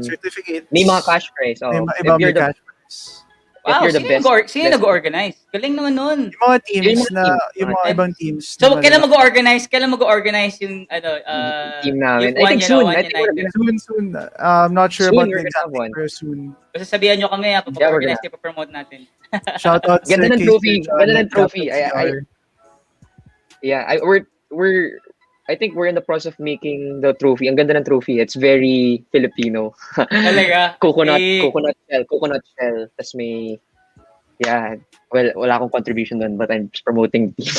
Certificates. may mga cash prize. May cash prize. if Wow, you're the sino best nag-organize? Galing naman nun. Yung mga teams yung mga na, team, yung mga ibang teams So, na kailan malala- mag-organize? Kailan mag-organize yung, team yung namin. I think soon. One I think we're United? gonna soon. I'm not sure soon about the we're gonna exact have date, one. pero soon. Basta sabihan nyo kami, Yeah, we're pag-organize gonna. kayo, promote natin. Shout out Ganda ng kay trophy. Sir John Ganda ng at trophy. CR. We're I think we're in the process of making the trophy. Ang ganda ng trophy. It's very Filipino. Talaga? Coconut shell. Tas may, yeah. Well, wala akong contribution doon, but I'm just promoting the team.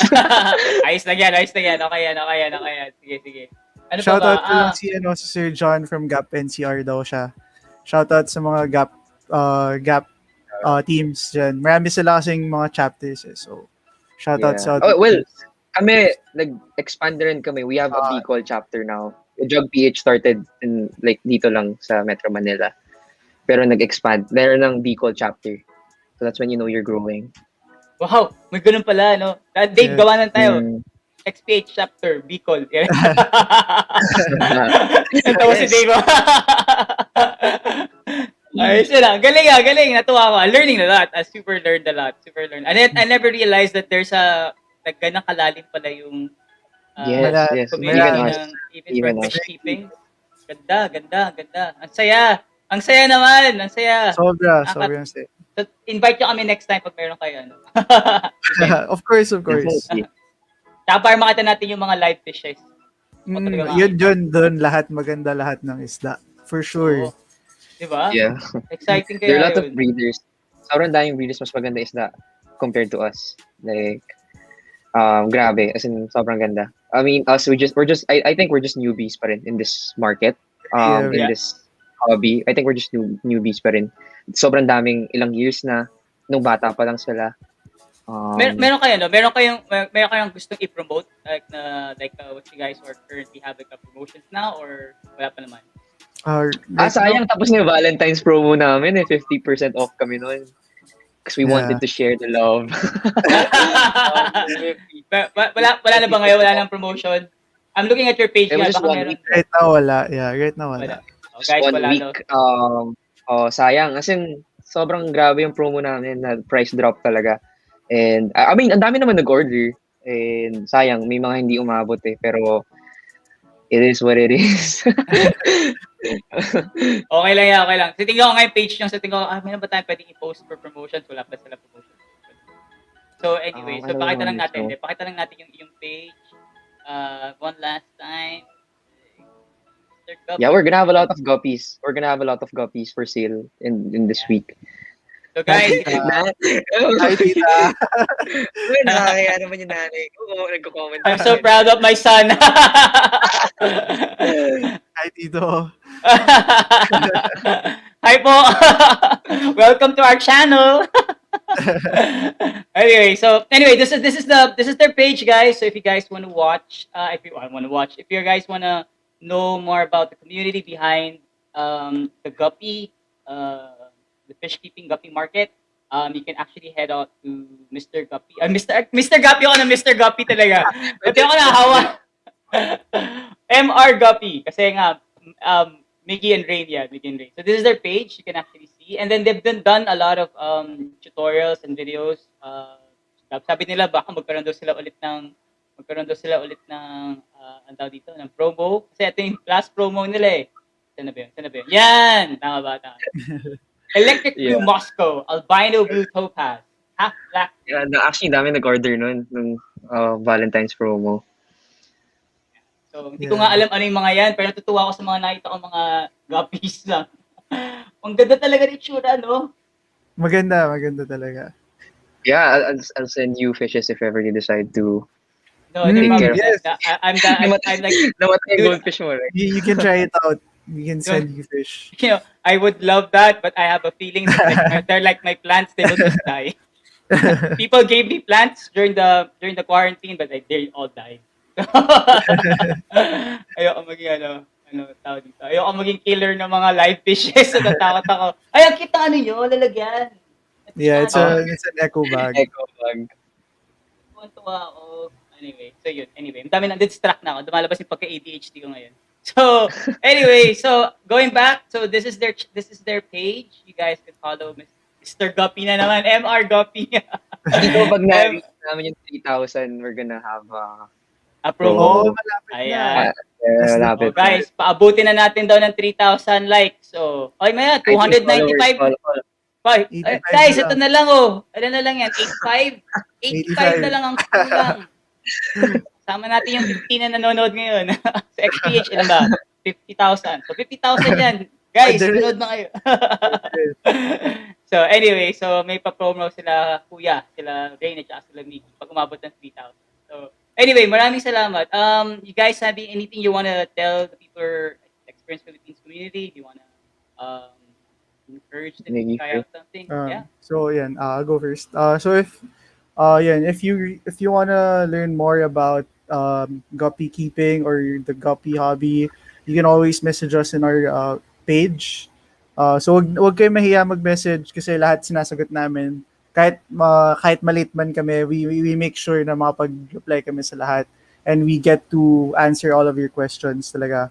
Ayos lang yan. Okay yan. Sige. Ano Shout pa ba? out ko lang si Sir John from Gap NCR daw siya. Shout out sa mga Gap teams dyan. Marami sila kasing mga chapters eh. So, shout out sa other Well, teams. kami, nag-expand rin kami. We have a Bicol chapter now. Jog PH started in, like, dito lang sa Metro Manila. Pero nag-expand. Meron ng Bicol chapter. So that's when you know you're growing. Wow, may ganun pala, no? Dave, Yeah. gawa na tayo. XPH chapter, Bicol. Natawa si Dave. Ayos yun. Galing. Natuwa ako. I'm learning a lot. I super learned a lot. And I never realized that there's ganang kalalim pala yung Yes. community Even for us. fish keeping. Ganda. Ang saya naman. Sobrang stay. So, invite nyo kami next time pag meron kayo. Ano? Of course. Definitely. Tsaka para makita natin yung mga live fishes. Yun doon lahat maganda lahat ng isda. For sure. Oo. Diba? Yeah. Exciting There are a kaya lot of yun. breeders. Sobrang daming breeders mas maganda isda compared to us. Like, grabe. As in, sobrang ganda. I mean, us, I think we're just newbies pa rin in this market. In this hobby. I think we're just newbies pa rin. Sobrang daming ilang years na nung bata pa lang sila. Meron kayong gustong i-promote what you guys are currently having promotions now or wala pa naman? Sayang tapos na yung Valentine's promo namin 50% off kami noon. Because we wanted to share the love. Wala na ba ngayon? Wala nang promotion? I'm looking at your page. It was just 1 week. Right now wala. Yeah, right now wala. Oh, guys, 1 wala, week. no? Sayang. As in, sobrang grabe yung promo namin na price drop talaga. And, I mean, ang dami naman nag-order. And sayang, may mga hindi umabot eh. Pero, it is what it is. Okay lang yan. So, tingnan ko nga yung page nyo. So, tingnan ko, meron ba tayo pwedeng i-post for promotions? Wala pa sila promotion. So, anyway. So, pakita lang natin. Pakita lang natin yung page. One last time. Yeah, we're gonna have a lot of guppies. We're gonna have a lot of guppies for sale in this week. So guys, Hi, tita. Kaya naman yung nanay ko. Nagko-comment. I'm so proud of my son. Hi, tito. Hi po. Welcome to our channel. Anyway, this is their page, guys. So if you guys want to watch, if you guys want to know more about the community behind the guppy, the fish keeping guppy market, you can actually head out to Mr. Guppy. Mr. Guppy ako na Mr. Guppy talaga. Pati ako na hawa. MR Guppy. Kasi nga, Miggy and Rain. So this is their page. You can actually see. And then they've done a lot of tutorials and videos. Sabi nila baka magkaroon daw sila ulit ng ang tawag dito, ng promo. Kasi ito yung last promo nila eh. Saan na ba yun? Yan! Tama ba? Electric Blue Moscow, Albino Blue Topaz, Half Black. Yeah, actually, dami nag-order nun nung Valentine's promo. So, hindi ko nga alam ano yung mga yan, pero natutuwa ako sa mga nakita ko mga guppies lang. Ang ganda talaga ng itsura, no? Maganda talaga. Yeah, I'll send you fishes if ever you decide to. No, take care of yes. I'm like, namatay yung goldfish mo, right? You can try it out. We can send you fish. You know, I would love that, but I have a feeling that they're like my plants, they will just die. People gave me plants during the quarantine, but they all died. Ayoko maging tawag dito. Ayoko maging killer ng mga live fishes. So natakot ako. Ay, ang cute ng nyo, lalagyan. Yeah, it's an eco bag. Eco bag. Tuwa ako. Anyway, ang dami nang distract na ako. Dumalabas yung pagka-ADHD ko ngayon. So, anyway, so going back, so this is their page. You guys can follow Mr. Mr. Guppy na naman. MR Guppy. Dito pag M- na-reach namin yung 3,000, we're gonna have a Oh, promo. promo. malapit na. Ayan. Less than Oh, Lapit na. guys, paabutin na natin daw ng 3,000 likes. So, ay maya, I think followers, 295. follow. 85 Guys, na ito lang. na lang oh. Ano na lang yan? 85? 85 na 85. lang ang kulang. Sama natin yung 15 na nanonood ngayon. Sa XPH, ilan ba? 50,000. So, 50,000 yan. Guys, Pwede rin. manood na kayo. Pwede rin. So, anyway, so may pa-promo sila kuya, sila Rain at sila Miggy pag umabot ng 3,000. So, anyway, maraming salamat. You guys have anything you wanna tell the people Experience Philippines community? Do you wanna um, encourage them to Miggy try out something? Yeah. So yan, I'll go first. So if you wanna learn more about guppy keeping or the guppy hobby, you can always message us in our page. So wag kayo mahiya mag-message kasi lahat sinasagot namin. Kahit maliit man kami, we make sure na makapag-reply kami sa lahat and we get to answer all of your questions talaga.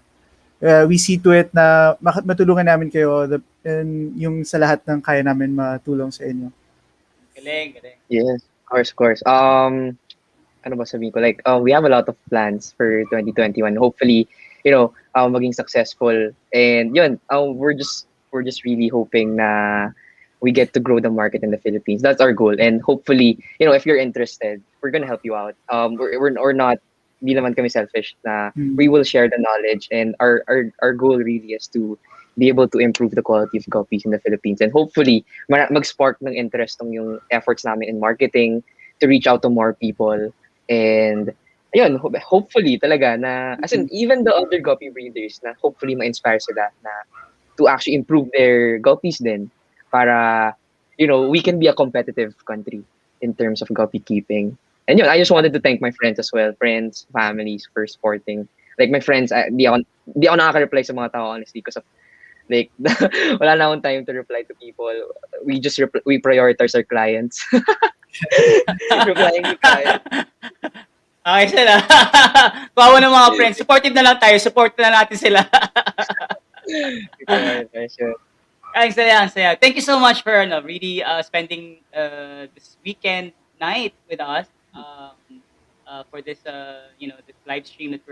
We see to it na matulungan namin kayo and yung sa lahat ng kaya namin matulong sa inyo. Galing. Yes, of course. Ano ba sabihin ko? Like, we have a lot of plans for 2021. Hopefully, maging successful. And yun, we're just really hoping na we get to grow the market in the Philippines. That's our goal. And hopefully, if you're interested, we're gonna help you out. We're not, di naman kami selfish na we will share the knowledge. And our goal really is to be able to improve the quality of copies in the Philippines. And hopefully, mag-spark ng interest ng yung efforts namin in marketing to reach out to more people. And ayun, hopefully talaga na, as in, even the other guppy breeders na hopefully ma-inspire sila na to actually improve their guppies din para, we can be a competitive country in terms of guppy keeping. And yun, I just wanted to thank my friends as well, friends, families for supporting. Like my friends, di ako nakaka-reply sa mga tao honestly because of like wala na akong time to reply to people. We just we prioritize our clients. Replying to clients. Okay sila. Kawawa ng mga friends. Supportive na lang tayo. Support na natin sila. Ang saya. Thank you so much for really spending this weekend night with us for this this live stream that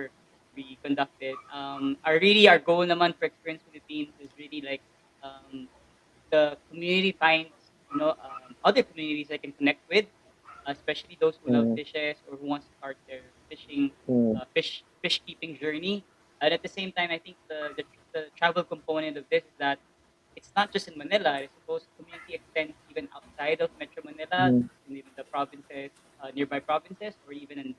we conducted. Our goal naman for Experience Philippines is really like the community finds other communities I can connect with, especially those who love fishes or who wants to start their fish keeping journey. And at the same time, I think the travel component of this is that it's not just in Manila. I suppose community extends even outside of Metro Manila, in even the provinces, nearby provinces, or even in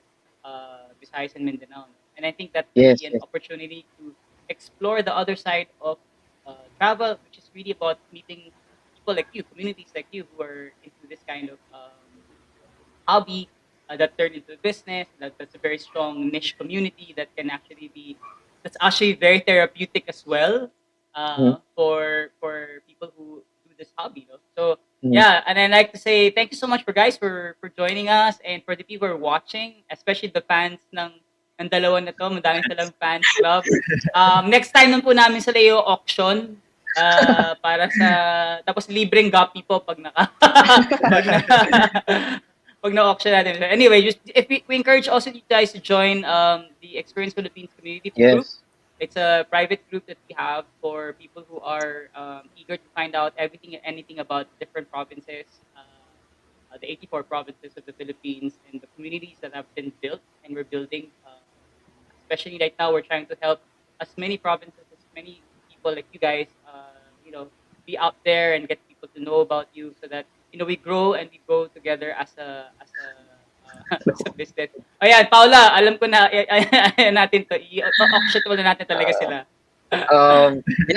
Visayas and Mindanao. And I think that would be an opportunity to explore the other side of travel, which is really about meeting people like you, communities like you, who are into this kind of hobby that turned into a business. That's a very strong niche community that's actually very therapeutic as well for people who do this hobby. No? So yeah, and I'd like to say thank you so much for joining us, and for the people who are watching, especially the fans ng dalawa na to, madami silang fans club. Next time nun po namin sila yung auction para sa tapos libreng guppy po pag pag na-auction natin. So anyway, just if we encourage also you guys to join the Experience Philippines community group. It's a private group that we have for people who are eager to find out everything and anything about different provinces, the 84 provinces of the Philippines, and the communities that have been built and we're building. Especially right now, we're trying to help as many provinces, as many people like you guys, be out there and get people to know about you, so that we grow and we go together as a business. Ayan, Paula, alam ko na natin to. I-auction na natin talaga sila.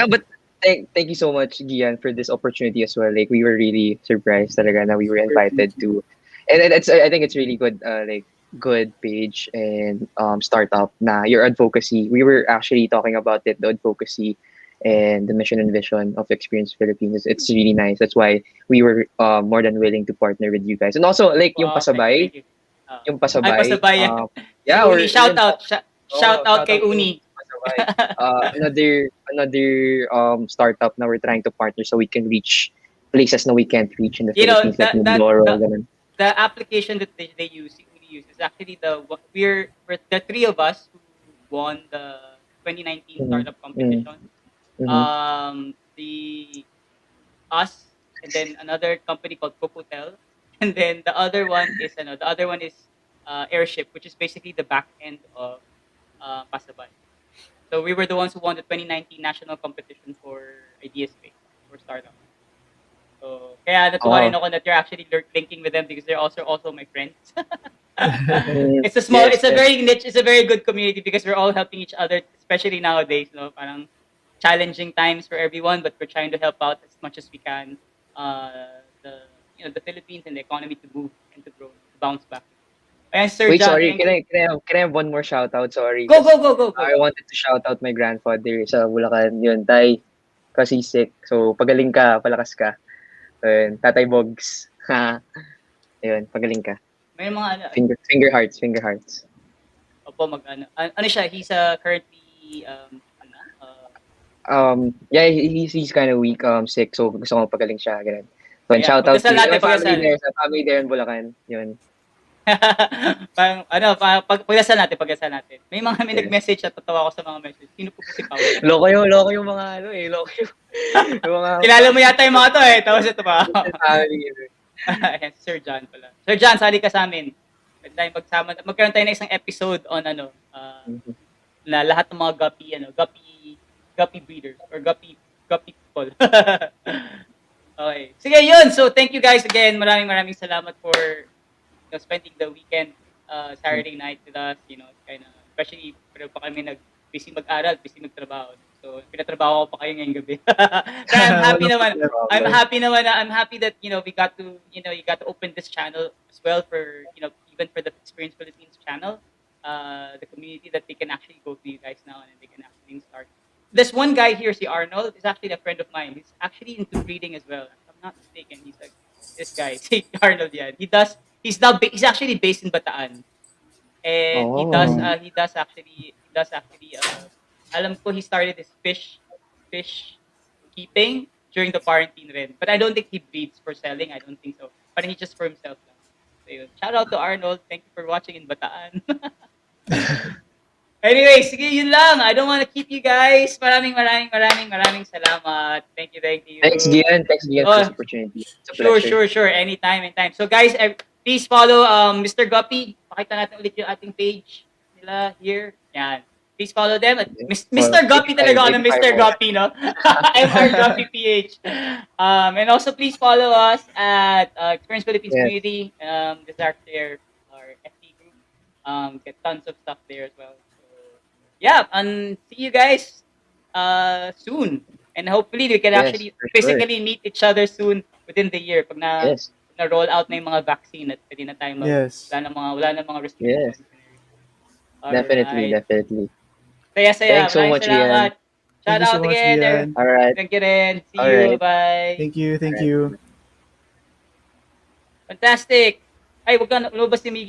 But thank you so much, Gian, for this opportunity as well. Like, we were really surprised talaga na we were invited to, and I think it's really good, good page and startup na your advocacy. We were actually talking about it, the advocacy and the mission and vision of Experience Philippines. It's really nice. That's why we were more than willing to partner with you guys. And also, like, yung pasabay. Thank you. Yung pasabay. Ay, pasabay. Yeah, si Uni, shout out kay Uni. Another startup na we're trying to partner so we can reach places na we can't reach in the You know, Philippines, like Mindoro, the ganun. the application that they use is actually we're the three of us who won the 2019 Mm-hmm. startup competition. Mm-hmm. The us, and then another company called Cocotel, and then the other one is Airship, which is basically the back end of Pasabay. So we were the ones who won the 2019 national competition for idea space for startup. So kaya natuwa rin Oh, ako that you're actually linking with them because they're also my friends. yes, It's a yes. very niche, it's a very good community because we're all helping each other, especially nowadays, no? Parang challenging times for everyone, but we're trying to help out as much as we can. The Philippines and the economy to move and to grow, to bounce back. And Sir Wait, John, sorry. thank you. Can I have one more shout out? Sorry, Go because go go go go. I wanted to shout out my grandfather sa Bulacan. Yun, tay, kasi sick. So, pagaling ka, palakas ka. Yun, Tatay Bogs. Ha. Yun, pagaling ka. May mga ano, Finger hearts, finger hearts. opo mag ano, ano siya, he's currently Yeah, he's kind of weak, sick. So, gusto ko pagaling siya. Ganun. So, and ayan, shout out to pagdasal you. natin, My family pagdasal. there, sa family there in Bulacan. Yun. Pagdasal natin. May Yes. nag-message at tatawa ako sa mga message. Sino po si Paul? Loko yung mga ano eh. Loko yung mga Kilala mo yata yung mga to eh. Tapos ito pa. family. Ayan, si Sir John pala. Sir John, sali ka sa amin. Pwede tayo magkaroon tayo ng isang episode on na lahat ng mga guppy breeders or guppy people. Okay. Sige, yun. So, thank you guys again. Maraming salamat for spending the weekend, Saturday night with us. Especially, pero pa kami busy mag-aral, busy magtrabaho. So, pinatrabaho ko pa kayo ngayong gabi. Kaya I'm happy naman. I'm happy that, we got to, you got to open this channel as well for, even for the Experience Philippines channel, the community that they can actually go to you guys now and they can actually start. This one guy here, si Arnold, is actually a friend of mine. He's actually into breeding as well. If I'm not mistaken, he's like, this guy, si Arnold yan. He's actually based in Bataan. And Oh. he does actually alam ko he started his fish keeping during the quarantine rin. But I don't think he breeds for selling. I don't think so. But he just for himself lang. So yun. Shout out to Arnold. Thank you for watching in Bataan. Anyway, sige, yun lang. I don't want to keep you guys. Maraming salamat. Thank you. Thanks, Gian. Thanks, Gian, for this opportunity. It's a pleasure. Sure. Anytime. So guys, please follow Mr. Guppy. Pakita natin ulit yung ating page nila here. Yan. Please follow them. At Mr. Guppy talaga ako ng Mr. Guppy, no? MR Guppy PH. And also please follow us at Experience Philippines Community. This is our FT group. Get tons of stuff there as well. So, yeah, and see you guys soon. And hopefully we can actually physically meet each other soon within the year. Pag na-roll out na yung mga vaccine at pwede na tayo wala na mga restrictions. Yes. Definitely. Saya. Thanks so much, salamat. Ian. Shout out again. Ian. All right. Thank you rin. See you. Bye. Thank you. Fantastic. Ay, wag ka na, lumabas si Miggy.